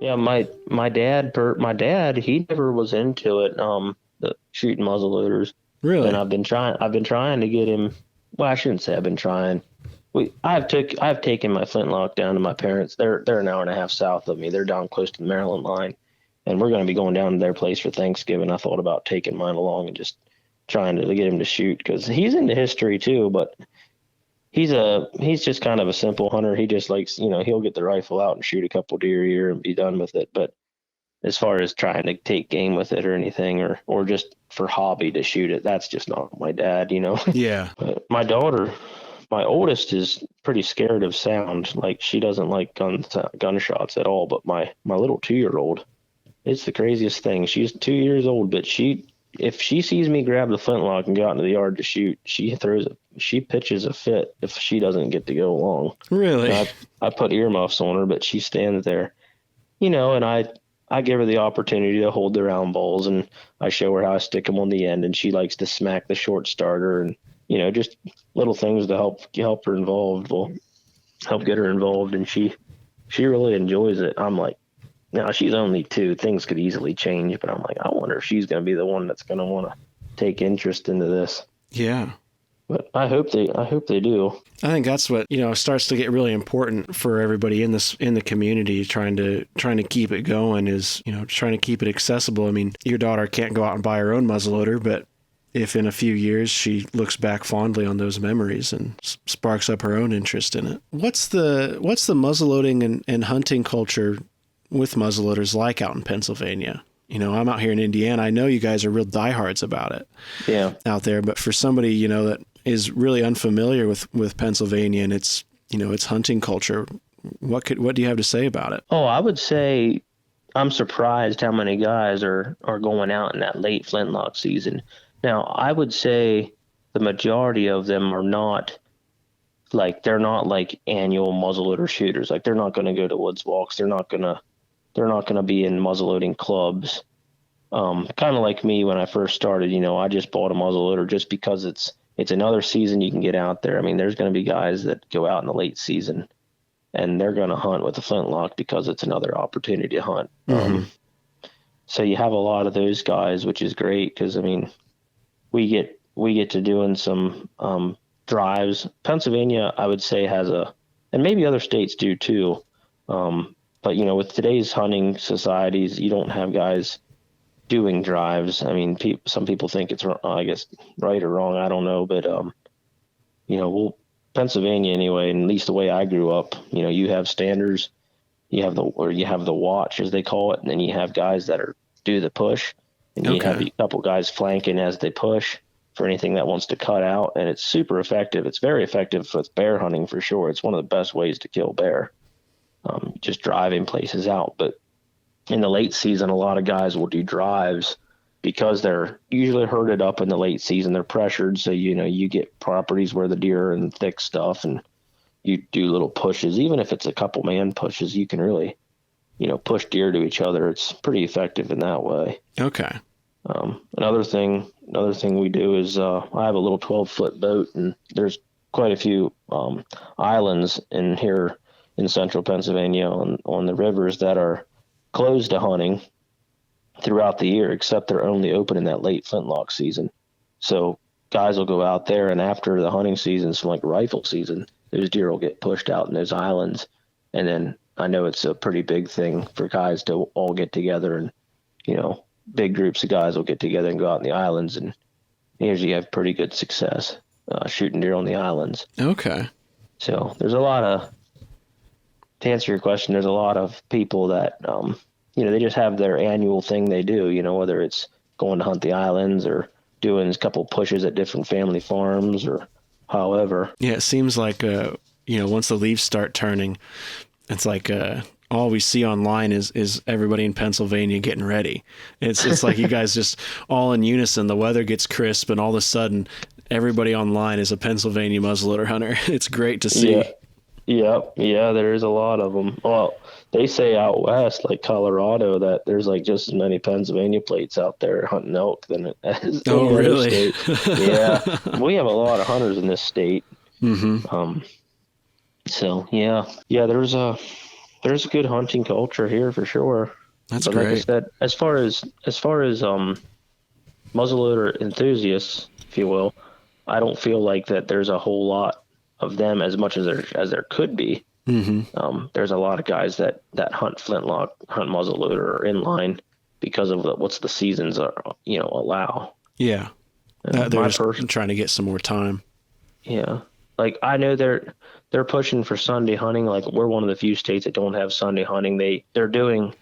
Yeah, my dad, he never was into it, the shooting muzzleloaders. Really? And I've been trying to get him. Well, I shouldn't say I've been trying. I've taken my flintlock down to my parents. They're an hour and a half south of me. They're down close to the Maryland line, and we're going to be going down to their place for Thanksgiving. I thought about taking mine along and just trying to get him to shoot, because he's into history too, but he's just kind of a simple hunter. He just likes, he'll get the rifle out and shoot a couple deer a year and be done with it. But as far as trying to take game with it or anything, or just for hobby to shoot it, that's just not my dad, Yeah. But my daughter, my oldest, is pretty scared of sound. Like, she doesn't like gunshots at all. But my little 2-year-old, it's the craziest thing. She's 2 years old, but if she sees me grab the flintlock and go out into the yard to shoot, she pitches a fit if she doesn't get to go along. Really? I put earmuffs on her, but she stands there, and I give her the opportunity to hold the round balls, and I show her how I stick them on the end, and she likes to smack the short starter, and just little things to help her involved will help get her involved, and she really enjoys it. I'm like, now she's only 2, things could easily change, but I'm like, I wonder if she's going to be the one that's going to want to take interest into this. Yeah. But I hope they do. I think that's what, starts to get really important for everybody in the community, trying to keep it going, is, trying to keep it accessible. I mean, your daughter can't go out and buy her own muzzleloader, but if in a few years she looks back fondly on those memories and sparks up her own interest in it. What's the muzzleloading and hunting culture with muzzleloaders like out in Pennsylvania? I'm out here in Indiana. I know you guys are real diehards about it. Yeah. Out there, but for somebody, that is really unfamiliar with Pennsylvania and its hunting culture, what do you have to say about it? Oh, I would say I'm surprised how many guys are going out in that late flintlock season. Now, I would say the majority of them are not like annual muzzleloader shooters. Like, they're not going to go to woods walks. They're not going to be in muzzleloading clubs. Kind of like me when I first started, I just bought a muzzleloader just because it's another season you can get out there. I mean, there's going to be guys that go out in the late season and they're going to hunt with a flintlock because it's another opportunity to hunt. Mm-hmm. So you have a lot of those guys, which is great, because, I mean, we we get to doing some drives. Pennsylvania, I would say, and maybe other states do too. But with today's hunting societies, you don't have guys doing drives. I mean, some people think it's, I guess, right or wrong. I don't know, but Pennsylvania anyway, and at least the way I grew up, you have standers, you have the watch as they call it, and then you have guys that do the push, and you have a couple guys flanking as they push for anything that wants to cut out, and it's super effective. It's very effective with bear hunting for sure. It's one of the best ways to kill bear, just driving places out. But in the late season, a lot of guys will do drives because they're usually herded up in the late season. They're pressured, so you get properties where the deer are in thick stuff, and you do little pushes. Even if it's a couple man pushes, you can really push deer to each other. It's pretty effective in that way. Okay. Another thing we do is I have a little 12-foot boat, and there's quite a few islands in here in central Pennsylvania on the rivers that are closed to hunting throughout the year, except they're only open in that late flintlock season. So guys will go out there, and after the hunting season, so like rifle season, those deer will get pushed out in those islands. And then I know it's a pretty big thing for guys to all get together, and big groups of guys will get together and go out in the islands, and usually have pretty good success shooting deer on the islands. Okay. So there's a lot of, to answer your question, there's a lot of people that they just have their annual thing they do, whether it's going to hunt the islands or doing a couple pushes at different family farms or however. Yeah, it seems like, once the leaves start turning, it's like all we see online is everybody in Pennsylvania getting ready. It's like you guys just all in unison. The weather gets crisp, and all of a sudden everybody online is a Pennsylvania muzzleloader hunter. It's great to see. Yeah, there's a lot of them. Well, they say out west, like Colorado, that there's like just as many Pennsylvania plates out there hunting elk than as any other state. Yeah, we have a lot of hunters in this state. Mm-hmm. So there's a good hunting culture here for sure. That's great. Like I said, as far as muzzleloader enthusiasts, if you will, I don't feel like that there's a whole lot of them as much as there could be. Mm-hmm. There's a lot of guys that hunt flintlock, hunt muzzleloader, or inline because of what's the seasons allow. Yeah, they're just trying to get some more time. Yeah, like I know they're pushing for Sunday hunting. Like we're one of the few states that don't have Sunday hunting. They're doing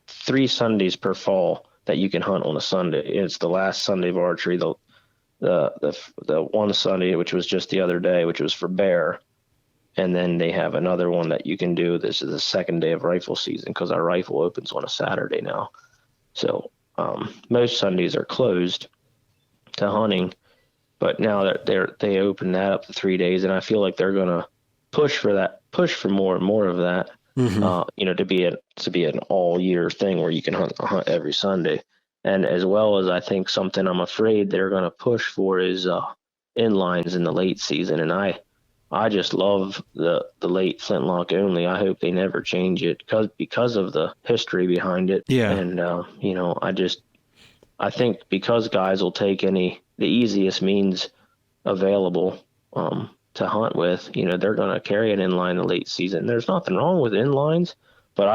3 Sundays per fall that you can hunt on a Sunday. It's the last Sunday of archery. The one Sunday, which was just the other day, which was for bear. And then they have another one that you can do. This is the second day of rifle season because our rifle opens on a Saturday now. So most Sundays are closed to hunting, but now that they open that up to 3 days, and I feel like they're gonna push for more and more of that. Mm-hmm. To be an all year thing where you can hunt every Sunday. And as well as I think something I'm afraid they're going to push for is inlines in the late season. And I just love the late flintlock only. I hope they never change it because of the history behind it. Yeah. And, I think because guys will take the easiest means available to hunt with, they're going to carry an inline in the late season. There's nothing wrong with inlines, but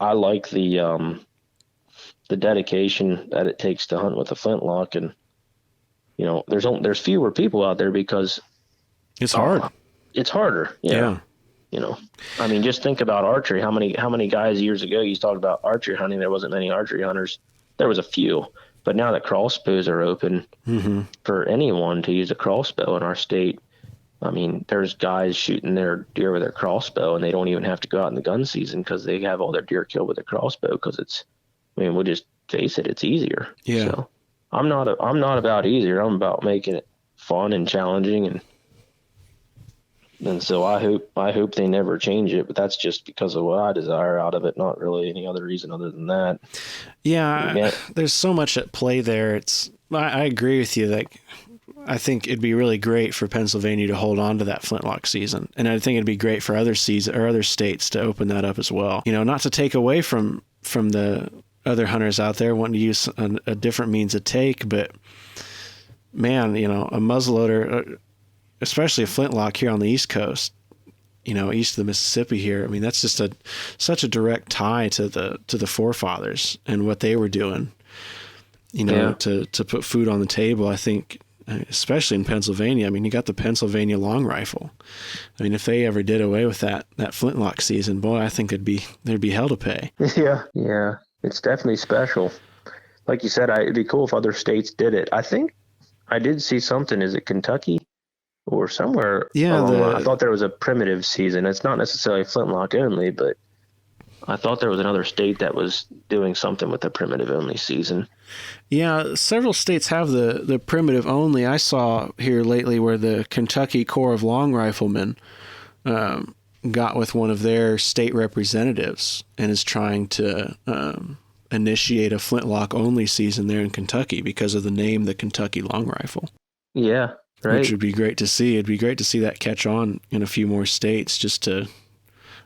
I like the dedication that it takes to hunt with a flintlock, and there's fewer people out there because it's hard. It's harder. Yeah. I mean, just think about archery. How many guys years ago you talked about archery hunting? There wasn't many archery hunters. There was a few, but now that crossbows are open for anyone to use a crossbow in our state, I mean, there's guys shooting their deer with their crossbow, and they don't even have to go out in the gun season because they have all their deer killed with a crossbow because we'll just face it, it's easier. Yeah. So I'm not about easier. I'm about making it fun and challenging, and so I hope they never change it, but that's just because of what I desire out of it, not really any other reason other than that. Yeah. There's so much at play there. I agree with you. Like, I think it'd be really great for Pennsylvania to hold on to that flintlock season. And I think it'd be great for other states to open that up as well. Not to take away from the other hunters out there wanting to use a different means of take, but man, a muzzleloader, especially a flintlock here on the East Coast, east of the Mississippi here. I mean, that's just such a direct tie to the forefathers and what they were doing, to put food on the table. I think, especially in Pennsylvania, I mean, you got the Pennsylvania long rifle. I mean, if they ever did away with that flintlock season, boy, I think there'd be hell to pay. Yeah. It's definitely special. Like you said, it'd be cool if other states did it. I think I did see something. Is it Kentucky? Or somewhere. Yeah, I thought there was a primitive season. It's not necessarily flintlock only, but I thought there was another state that was doing something with the primitive only season. Yeah, several states have the primitive only. I saw here lately where the Kentucky Corps of Long Riflemen got with one of their state representatives and is trying to initiate a flintlock only season there in Kentucky because of the name, the Kentucky Long Rifle. Yeah. Right. Which would be great to see. It'd be great to see that catch on in a few more states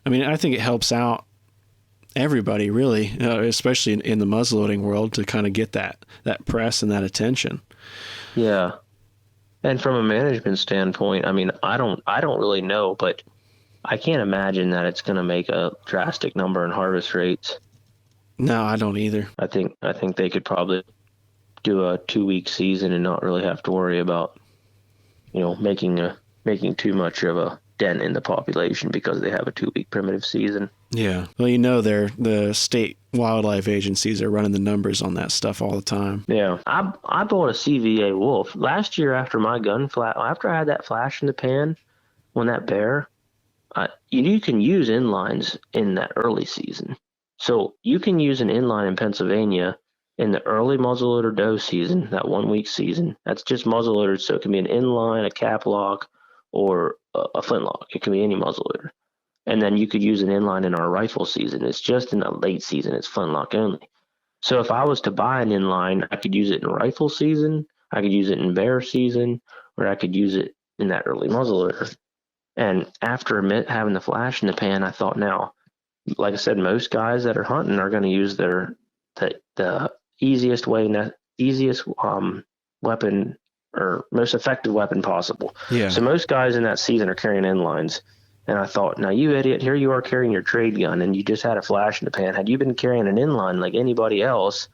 I think it helps out everybody really, especially in the muzzleloading world, to kind of get that press and that attention. Yeah. And from a management standpoint, I mean, I don't really know, but I can't imagine that it's going to make a drastic number in harvest rates. No, I don't either. I think they could probably do a 2-week season and not really have to worry about making too much of a dent in the population because they have a 2-week primitive season. Yeah. Well, the state wildlife agencies are running the numbers on that stuff all the time. Yeah. I bought a CVA wolf last year after after I had that flash in the pan when that bear, you can use inlines in that early season. So you can use an inline in Pennsylvania in the early muzzleloader doe season, that 1-week season. That's just muzzleloaders, so it can be an inline, a cap lock, or a flintlock. It can be any muzzleloader. And then you could use an inline in our rifle season. It's just in the late season. It's flintlock only. So if I was to buy an inline, I could use it in rifle season, I could use it in bear season, or I could use it in that early muzzleloader. And after having the flash in the pan, I thought, now, like I said, most guys that are hunting are going to use the easiest weapon or most effective weapon possible. Yeah. So most guys in that season are carrying inlines. And I thought, now you idiot, here you are carrying your trade gun and you just had a flash in the pan. Had you been carrying an inline like anybody else,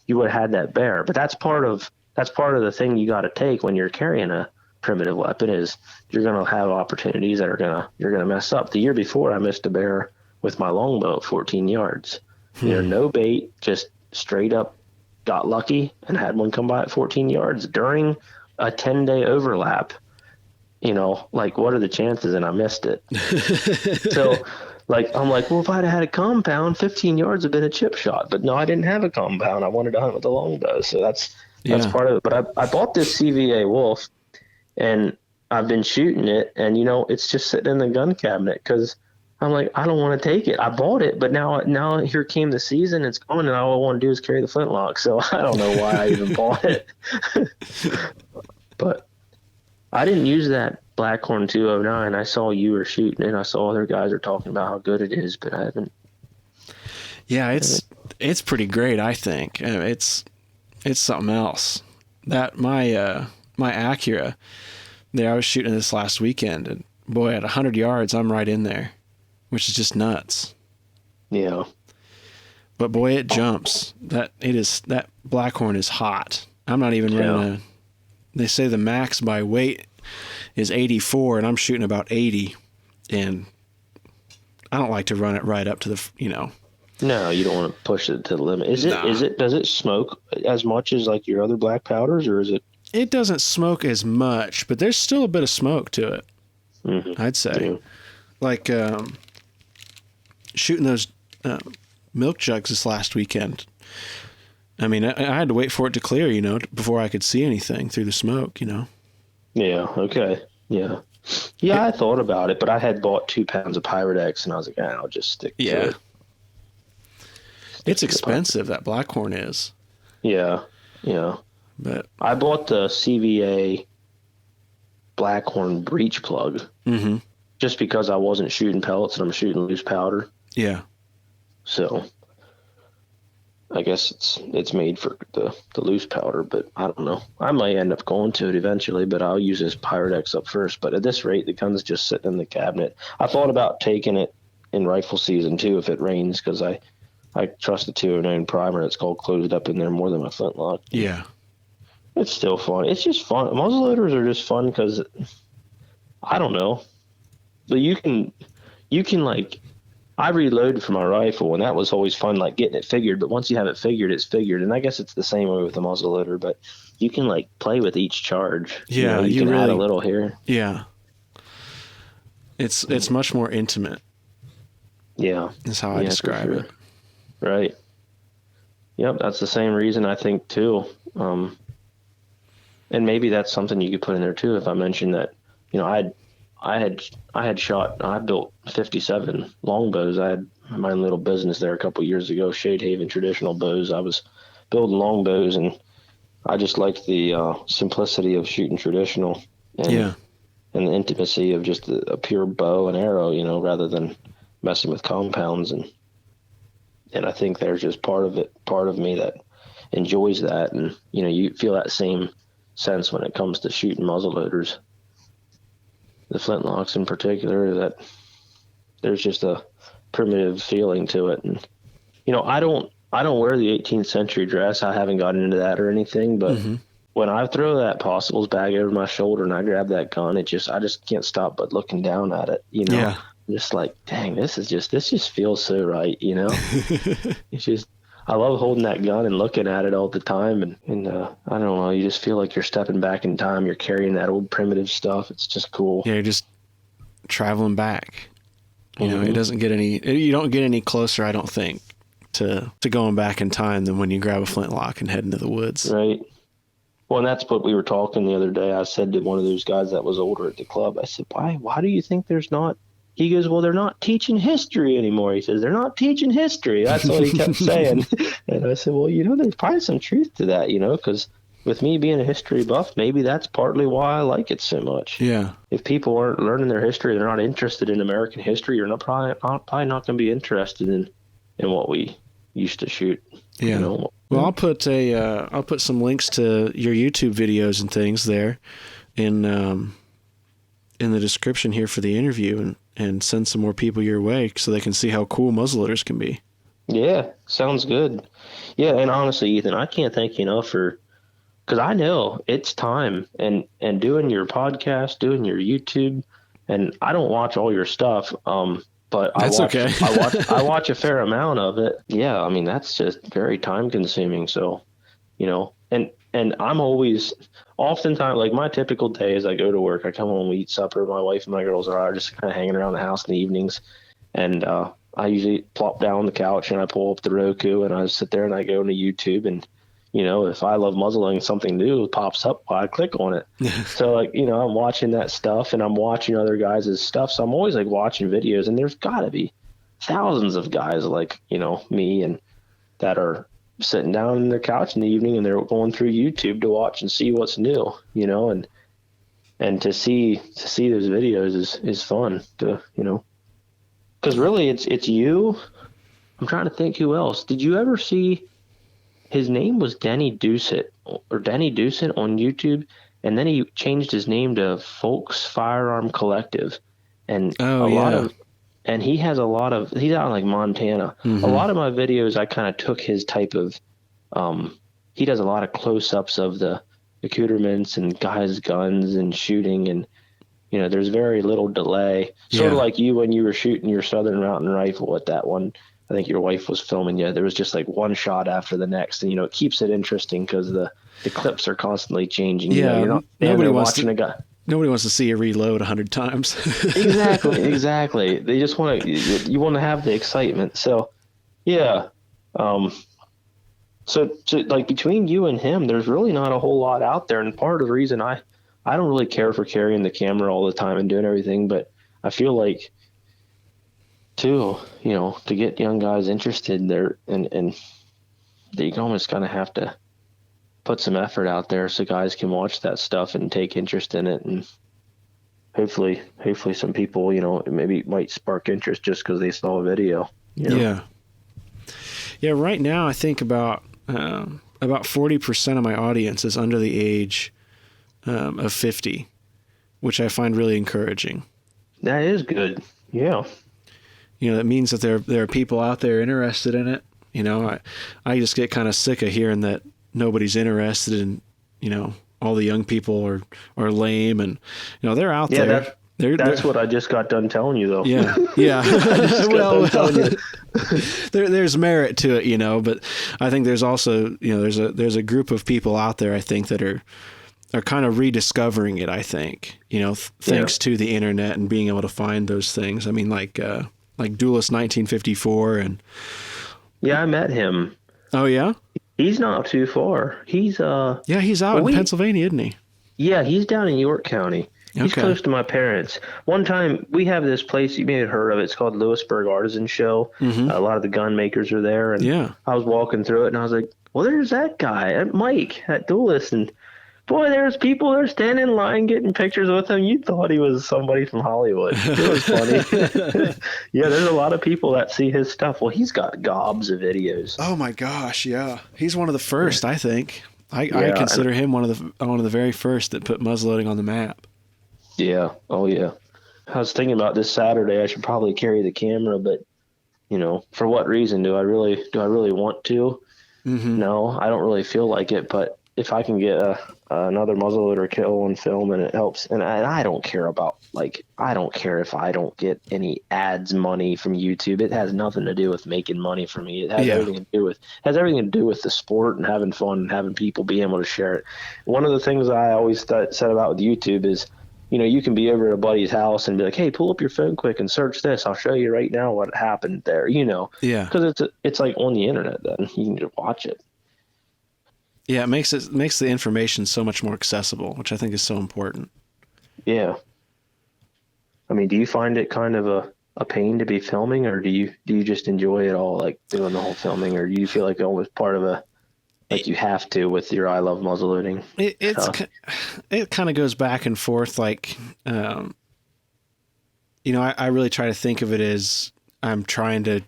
you would have had that bear. But that's part of the thing you got to take when you're carrying a primitive weapon, is you're going to have opportunities that you're going to mess up. The year before, I missed a bear with my longbow at 14 yards. No bait, just straight up got lucky and had one come by at 14 yards during a 10-day overlap. What are the chances? And I missed it. So I'm like, well, if I'd had a compound, 15 yards would have been a chip shot. But no, I didn't have a compound. I wanted to hunt with a longbow. So that's part of it. But I bought this CVA wolf and I've been shooting it, and it's just sitting in the gun cabinet because I'm like, I don't want to take it. I bought it, but now here came the season. It's gone, and all I want to do is carry the flintlock. So I don't know why I even bought it. But I didn't use that Blackhorn 209. I saw you were shooting it. I saw other guys are talking about how good it is, but I haven't. Yeah, it's pretty great, I think. It's something else. That my Acura, I was shooting this last weekend, and boy, at 100 yards, I'm right in there, which is just nuts. Yeah. But boy, it jumps. That Blackhorn is hot. I'm not even running they say the max by weight is 84, and I'm shooting about 80, and I don't like to run it right up to the. No, you don't want to push it to the limit. Does it smoke as much as like your other black powders, or is it? It doesn't smoke as much, but there's still a bit of smoke to it. Mm-hmm. I'd say. Yeah. Like shooting those milk jugs this last weekend. I mean, I had to wait for it to clear, before I could see anything through the smoke, Yeah, okay. Yeah. Yeah, I thought about it, but I had bought 2 pounds of Pyrodex, and I was like, I'll just stick to it. It's expensive, that Blackhorn is. Yeah. But I bought the CVA Blackhorn breech plug just because I wasn't shooting pellets and I'm shooting loose powder. Yeah. So I guess it's made for the loose powder, but I don't know. I might end up going to it eventually, but I'll use this Pyrex up first. But at this rate, the gun's just sitting in the cabinet. I thought about taking it in rifle season too if it rains, because I trust the 209 primer that's called closed up in there more than my flintlock. Yeah. It's still fun. It's just fun. Muzzleloaders are just fun because, I don't know, but you can like, I reloaded for my rifle, and that was always fun, like getting it figured. But once you have it figured, it's figured. And I guess it's the same way with the muzzleloader, but you can like play with each charge. Yeah, you can really add a little here. Yeah. It's much more intimate. Yeah. Is how I describe it. Right. Yep, that's the same reason I think too. And maybe that's something you could put in there too. If I mentioned that, I built 57 longbows. I had my own little business there a couple years ago, Shade Haven Traditional Bows. I was building longbows, and I just liked the simplicity of shooting traditional, and the intimacy of just a pure bow and arrow, rather than messing with compounds. And I think there's just part of me that enjoys that, and you feel that same sense when it comes to shooting muzzleloaders, the flintlocks in particular, that there's just a primitive feeling to it. And I don't wear the 18th century dress. I haven't gotten into that or anything, but when I throw that Possibles bag over my shoulder and I grab that gun, I just can't stop but looking down at it. I'm just like, dang, this just feels so right. It's just, I love holding that gun and looking at it all the time. And I don't know, you just feel like you're stepping back in time. You're carrying that old primitive stuff. It's just cool. Yeah, you're just traveling back. It doesn't get you don't get any closer, I don't think, to going back in time than when you grab a flintlock and head into the woods. Right. Well, and that's what we were talking the other day. I said to one of those guys that was older at the club, I said, why do you think there's not? He goes, well, they're not teaching history anymore. He says, they're not teaching history. That's what he kept saying. And I said, well, there's probably some truth to that, because with me being a history buff, maybe that's partly why I like it so much. Yeah. If people aren't learning their history, they're not interested in American history, you're probably not going to be interested in what we used to shoot. Yeah. Well, I'll put some links to your YouTube videos and things there in the description here for the interview, and send some more people your way so they can see how cool muzzleloaders can be. Yeah, sounds good. Yeah, and honestly, Ethan, I can't thank you enough because I know it's time, and doing your podcast, doing your YouTube, and I don't watch all your stuff, but okay. I watch a fair amount of it. Yeah, I mean, that's just very time consuming. So, and I'm always, oftentimes, like my typical day is I go to work, I come home, we eat supper, my wife and my girls are just kind of hanging around the house in the evenings. And I usually plop down on the couch and I pull up the Roku and I sit there and I go into YouTube, and, if I love muzzling, something new pops up, I click on it. So I'm watching that stuff and I'm watching other guys' stuff. So I'm always like watching videos, and there's gotta be thousands of guys like, me, and that are sitting down on their couch in the evening and they're going through YouTube to watch and see what's new, and to see those videos is fun to, because really it's you. I'm trying to think who else. Did you ever see, his name was Denny Doucet on YouTube, and then he changed his name to Folks Firearm Collective, and and he has he's out in like Montana. A lot of my videos, I kind of took his type of, he does a lot of close-ups of the accoutrements and guys' guns and shooting, and, there's very little delay. Sort of like you when you were shooting your Southern Mountain Rifle at that one. I think your wife was filming you. There was just like one shot after the next, and, it keeps it interesting because the clips are constantly changing. Yeah, you're not nobody wants watching a guy. Nobody wants to see you reload 100 times. Exactly. They just want to, you want to have the excitement. So, yeah. So like between you and him, there's really not a whole lot out there. And part of the reason I don't really care for carrying the camera all the time and doing everything, but I feel like too, to get young guys interested there, and they almost kind of have to put some effort out there so guys can watch that stuff and take interest in it, and hopefully some people, maybe might spark interest just because they saw a video. Yeah. Yeah, right now I think about 40% of my audience is under the age of 50, which I find really encouraging. That is good. Yeah. That means that there are people out there interested in it. I just get kind of sick of hearing that nobody's interested in, all the young people are lame, and they're out there. That's what I just got done telling you, though. Yeah. There's merit to it, but I think there's also, there's a group of people out there, I think, that are kind of rediscovering it, I think, thanks to the internet and being able to find those things. I mean, like Duelist 1954 and... Yeah, I met him. Oh, yeah? He's not too far. He's out in Pennsylvania, isn't he? Yeah, he's down in York County. He's close to my parents. One time, we have this place, you may have heard of it. It's called Louisburg Artisan Show. Mm-hmm. A lot of the gun makers are there. And I was walking through it, and I was like, well, there's that guy, Mike, at Duelist. And boy, there's people there standing in line getting pictures with him. You thought he was somebody from Hollywood. It was funny. Yeah, there's a lot of people that see his stuff. Well, he's got gobs of videos. Oh, my gosh, yeah. He's one of the first, I think. I consider him one of the very first that put muzzleloading on the map. Yeah. Oh, yeah. I was thinking about this Saturday. I should probably carry the camera, but for what reason do I really want to? Mm-hmm. No, I don't really feel like it. But if I can get another muzzleloader kill on film and it helps, and I don't care about I don't care if I don't get any ads money from YouTube. It has nothing to do with making money for me. It has everything to do with the sport and having fun and having people be able to share it. One of the things I always said about with YouTube is, you can be over at a buddy's house and be like, hey, pull up your phone quick and search this. I'll show you right now what happened there, Yeah. Because it's like on the internet then. You can just watch it. Yeah, it makes the information so much more accessible, which I think is so important. Yeah. I mean, do you find it kind of a pain to be filming, or do you just enjoy it all, like doing the whole filming, or do you feel like almost part of you have to with your I Love Muzzleloading? It kind of goes back and forth. I really try to think of it as I'm trying to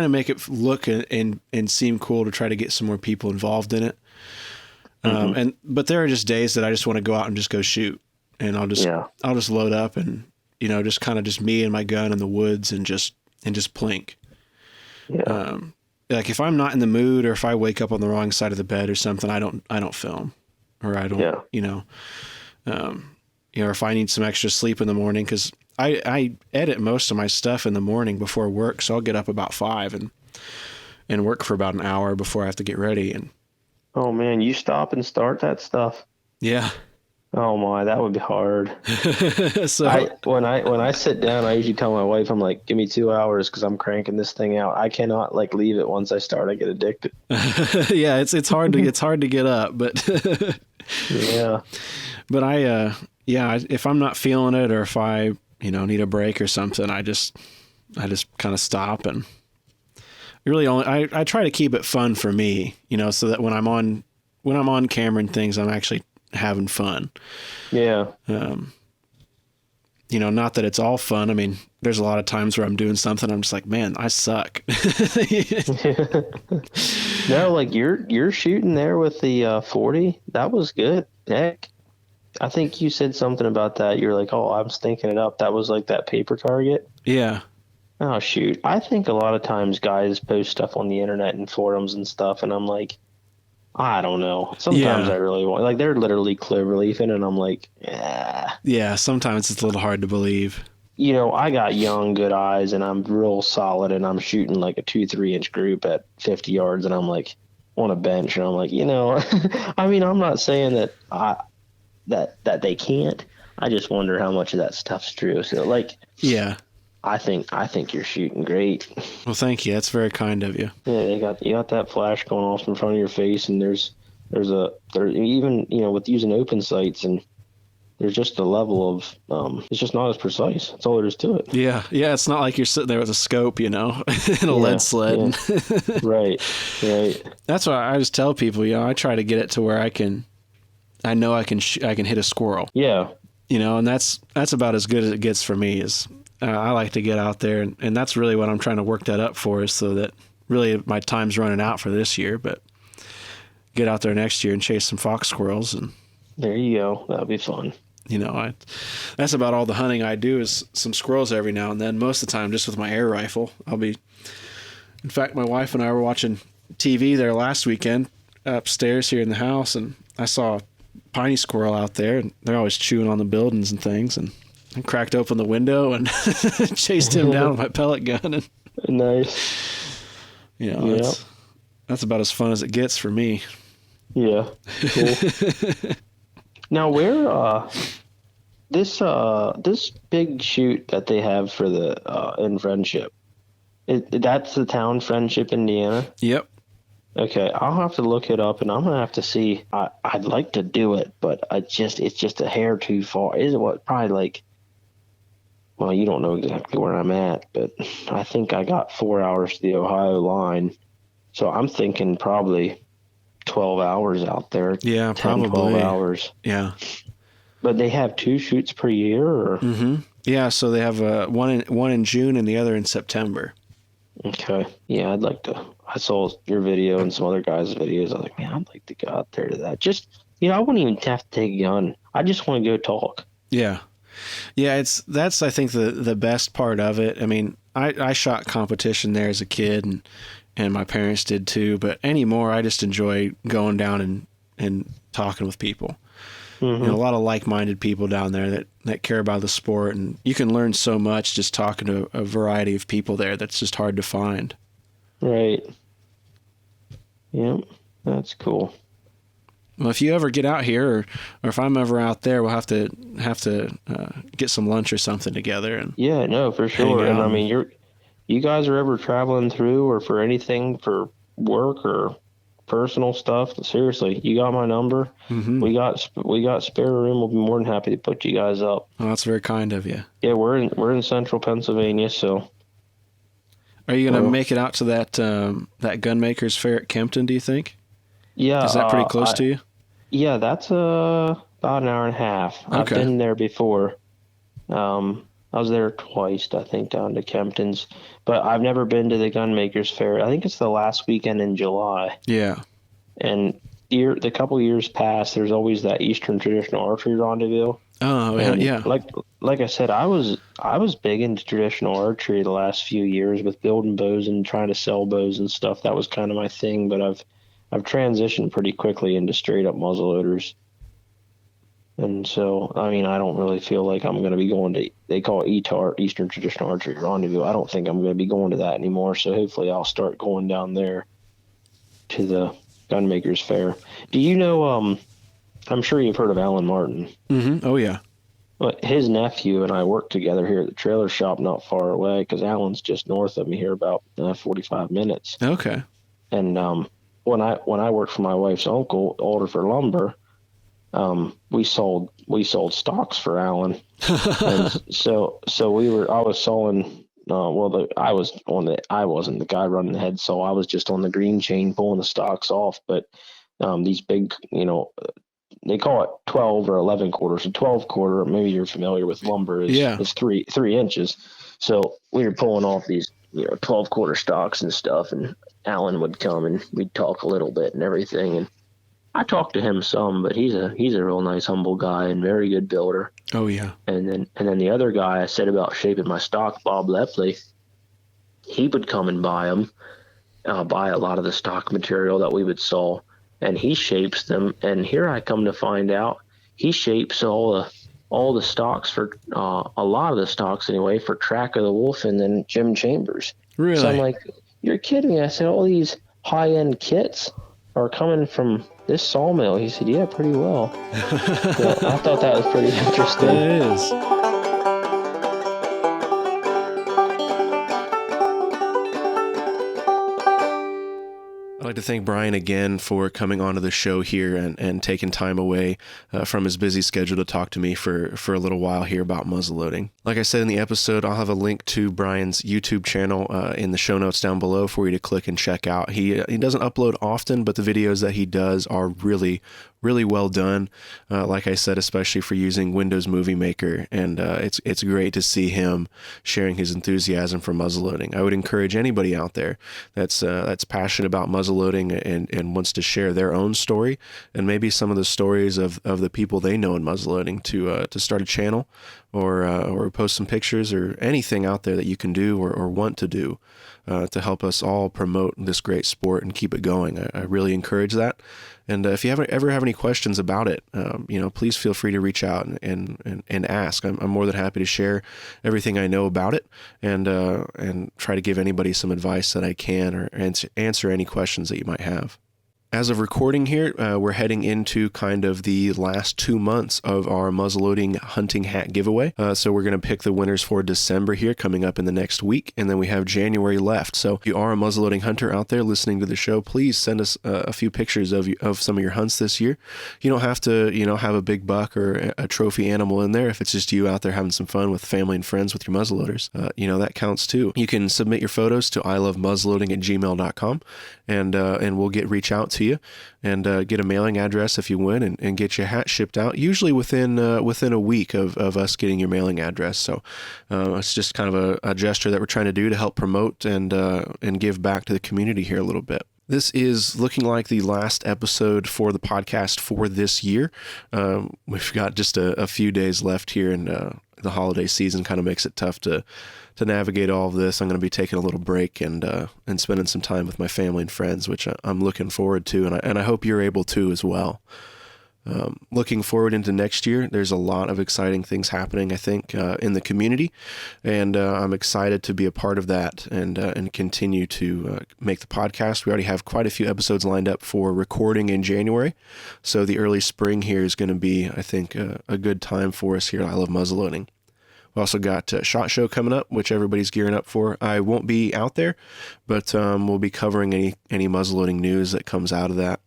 make it look and seem cool to try to get some more people involved in it. But there are just days that I just want to go out and just go shoot, and I'll just load up and, just kind of just me and my gun in the woods and just plink. Yeah. Like if I'm not in the mood, or if I wake up on the wrong side of the bed or something, I don't film, or I don't, or if I need some extra sleep in the morning, 'cause I edit most of my stuff in the morning before work. So I'll get up about 5 and work for about an hour before I have to get ready. And oh man, you stop and start that stuff? Yeah. Oh my, that would be hard. So when I sit down, I usually tell my wife, I'm like, give me 2 hours, because I'm cranking this thing out. I cannot leave it once I start. I get addicted. Yeah, it's hard to get up, but yeah. But if I'm not feeling it, or if I need a break or something, I just kind of stop, and really I try to keep it fun for me, so that when I'm on camera and things, I'm actually having fun. Yeah. Not that it's all fun. I mean, there's a lot of times where I'm doing something, I'm just like, man, I suck. No, you're shooting there with the 40. That was good. Heck, I think you said something about that. You're like, oh, I'm stinking it up. That was like that paper target. Yeah. Oh, shoot. I think a lot of times guys post stuff on the internet and forums and stuff, and I'm like, I don't know. Sometimes I really want, they're literally clover leafing, and I'm like, yeah. Yeah, sometimes it's a little hard to believe. I got young, good eyes, and I'm real solid, and I'm shooting like a 2-3 inch group at 50 yards, and I'm like on a bench, and I'm like, I mean, I'm not saying that that they can't. I just wonder how much of that stuff's true. So yeah. I think you're shooting great. Well, thank you. That's very kind of you. Yeah, you got that flash going off in front of your face, and there's even with using open sights, and there's just a level of it's just not as precise. That's all there is to it. Yeah. It's not like you're sitting there with a scope, in a lead sled. Yeah. Right. That's why I just tell people, I try to get it to where I know I can hit a squirrel. Yeah. And that's about as good as it gets for me. Is I like to get out there, and that's really what I'm trying to work that up for, is so that really my time's running out for this year, but get out there next year and chase some fox squirrels. And there you go. That'll be fun. That's about all the hunting I do, is some squirrels every now and then. Most of the time, just with my air rifle. In fact, my wife and I were watching TV there last weekend upstairs here in the house, and I saw a piney squirrel out there, and they're always chewing on the buildings and things, and I cracked open the window and chased him down with my pellet gun. And, nice. That's about as fun as it gets for me. Yeah. Cool. Now, where this big shoot that they have for the in Friendship, that's the town, Friendship, Indiana? Yep. Okay, I'll have to look it up, and I'm gonna have to see. I'd like to do it, but it's just a hair too far. Is it probably like? Well, you don't know exactly where I'm at, but I think I got 4 hours to the Ohio line, so I'm thinking probably 12 hours out there. Yeah, 10, probably 12 hours. Yeah. But they have 2 shoots per year, or? Mm-hmm. Yeah, so they have one in June and the other in September. Okay. Yeah, I'd like to. I saw your video and some other guys' videos. I was like, man, I'd like to go out there to that. Just, I wouldn't even have to take a gun. I just want to go talk. Yeah. Yeah, that's I think the best part of it. I mean, I shot competition there as a kid, and my parents did too. But anymore, I just enjoy going down and talking with people. Mm-hmm. A lot of like-minded people down there that care about the sport, and you can learn so much just talking to a variety of people there. That's just hard to find. Right. Yep, that's cool. Well, if you ever get out here, or if I'm ever out there, we'll have to get some lunch or something together. And yeah, no, for sure. And I mean, you guys are ever traveling through, or for anything, for work or personal stuff? Seriously, you got my number. Mm-hmm. We got spare room. We'll be more than happy to put you guys up. Well, that's very kind of you. Yeah, we're in central Pennsylvania, so. Are you going to make it out to that Gunmakers Fair at Kempton, do you think? Yeah. Is that pretty close to you? Yeah, that's about an hour and a half. Okay. I've been there before. I was there twice, I think, down to Kempton's. But I've never been to the Gunmakers Fair. I think it's the last weekend in July. Yeah. And the couple years past, there's always that Eastern Traditional Archery Rendezvous. Oh, yeah. Like I said, I was big into traditional archery the last few years with building bows and trying to sell bows and stuff. That was kind of my thing, but I've transitioned pretty quickly into straight up muzzleloaders. And so, I mean, I don't really feel like I'm going to be going to, they call it ETAR, Eastern Traditional Archery Rendezvous. I don't think I'm going to be going to that anymore. So hopefully I'll start going down there to the Gunmakers Fair. Do you know, I'm sure you've heard of Alan Martin. Mm-hmm. Oh, yeah. But his nephew and I work together here at the trailer shop not far away, because Alan's just north of me here, about 45 minutes. Okay. And when I worked for my wife's uncle, Alderfer Lumber, we sold stocks for Alan. And so I was sawing. I wasn't the guy running the head saw. I was just on the green chain pulling the stocks off. But these big, they call it 12 or 11 quarters. A 12 quarter, maybe you're familiar with lumber, is 3 inches. So we were pulling off these 12 quarter stocks and stuff, and Alan would come and we'd talk a little bit and everything. And I talked to him some, but he's a real nice, humble guy and very good builder. Oh yeah. And then the other guy I said about shaping my stock, Bob Lepley, he would come and buy a lot of the stock material that we would saw, and he shapes them. And here I come to find out he shapes all the stocks for a lot of the stocks anyway for Track of the Wolf and then Jim Chambers. Really? So I'm like, you're kidding me. I said, all these high-end kits are coming from this sawmill. He said, yeah, pretty well. So I thought that was pretty interesting. It is. I'd like to thank Brian again for coming onto the show here and taking time away from his busy schedule to talk to me for a little while here about muzzleloading. Like I said in the episode, I'll have a link to Brian's YouTube channel in the show notes down below for you to click and check out. He doesn't upload often, but the videos that he does are really, really well done. Like I said, especially for using Windows Movie Maker, and it's great to see him sharing his enthusiasm for muzzleloading. I would encourage anybody out there that's passionate about muzzleloading and wants to share their own story and maybe some of the stories of the people they know in muzzleloading to start a channel or post some pictures or anything out there that you can do or want to do to help us all promote this great sport and keep it going. I really encourage that. And if you ever have any questions about it, please feel free to reach out and ask. I'm more than happy to share everything I know about it and try to give anybody some advice that I can or answer any questions that you might have. As of recording here, we're heading into kind of the last 2 months of our muzzleloading hunting hat giveaway. So we're going to pick the winners for December here coming up in the next week, and then we have January left. So if you are a muzzleloading hunter out there listening to the show, please send us a few pictures of some of your hunts this year. You don't have to, have a big buck or a trophy animal in there. If it's just you out there having some fun with family and friends with your muzzleloaders, that counts too. You can submit your photos to ilovemuzzleloading@gmail.com, and we'll reach out to you and get a mailing address if you win and get your hat shipped out, usually within a week of us getting your mailing address. So it's just kind of a gesture that we're trying to do to help promote and give back to the community here a little bit. This is looking like the last episode for the podcast for this year. We've got just a few days left here, and the holiday season kind of makes it tough to navigate all of this. I'm going to be taking a little break and spending some time with my family and friends, which I'm looking forward to, and I hope you're able to as well. Looking forward into next year, there's a lot of exciting things happening, I think, in the community, and I'm excited to be a part of that and continue to make the podcast. We already have quite a few episodes lined up for recording in January, so the early spring here is going to be, I think, a good time for us here at I Love Muzzleloading. We also got SHOT Show coming up, which everybody's gearing up for. I won't be out there, but we'll be covering any muzzleloading news that comes out of that,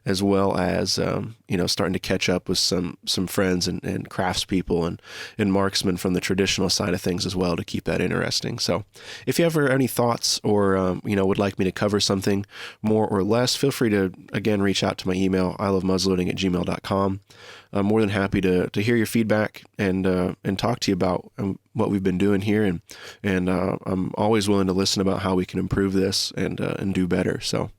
as well as starting to catch up with some friends and craftspeople and marksmen from the traditional side of things as well to keep that interesting. So if you ever have any thoughts or would like me to cover something more or less, feel free to again reach out to my email ilovemuzzleloading@gmail.com. I'm more than happy to hear your feedback and talk to you about what we've been doing here, and I'm always willing to listen about how we can improve this and do better. So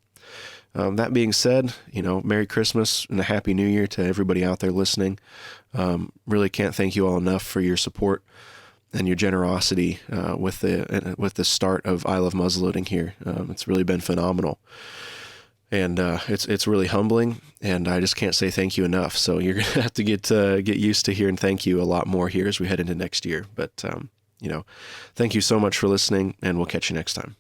that being said, Merry Christmas and a Happy New Year to everybody out there listening. Really can't thank you all enough for your support and your generosity with the start of I Love Muzzleloading here. It's really been phenomenal. And it's really humbling, and I just can't say thank you enough. So you're going to have to get used to hearing thank you a lot more here as we head into next year. But, thank you so much for listening, and we'll catch you next time.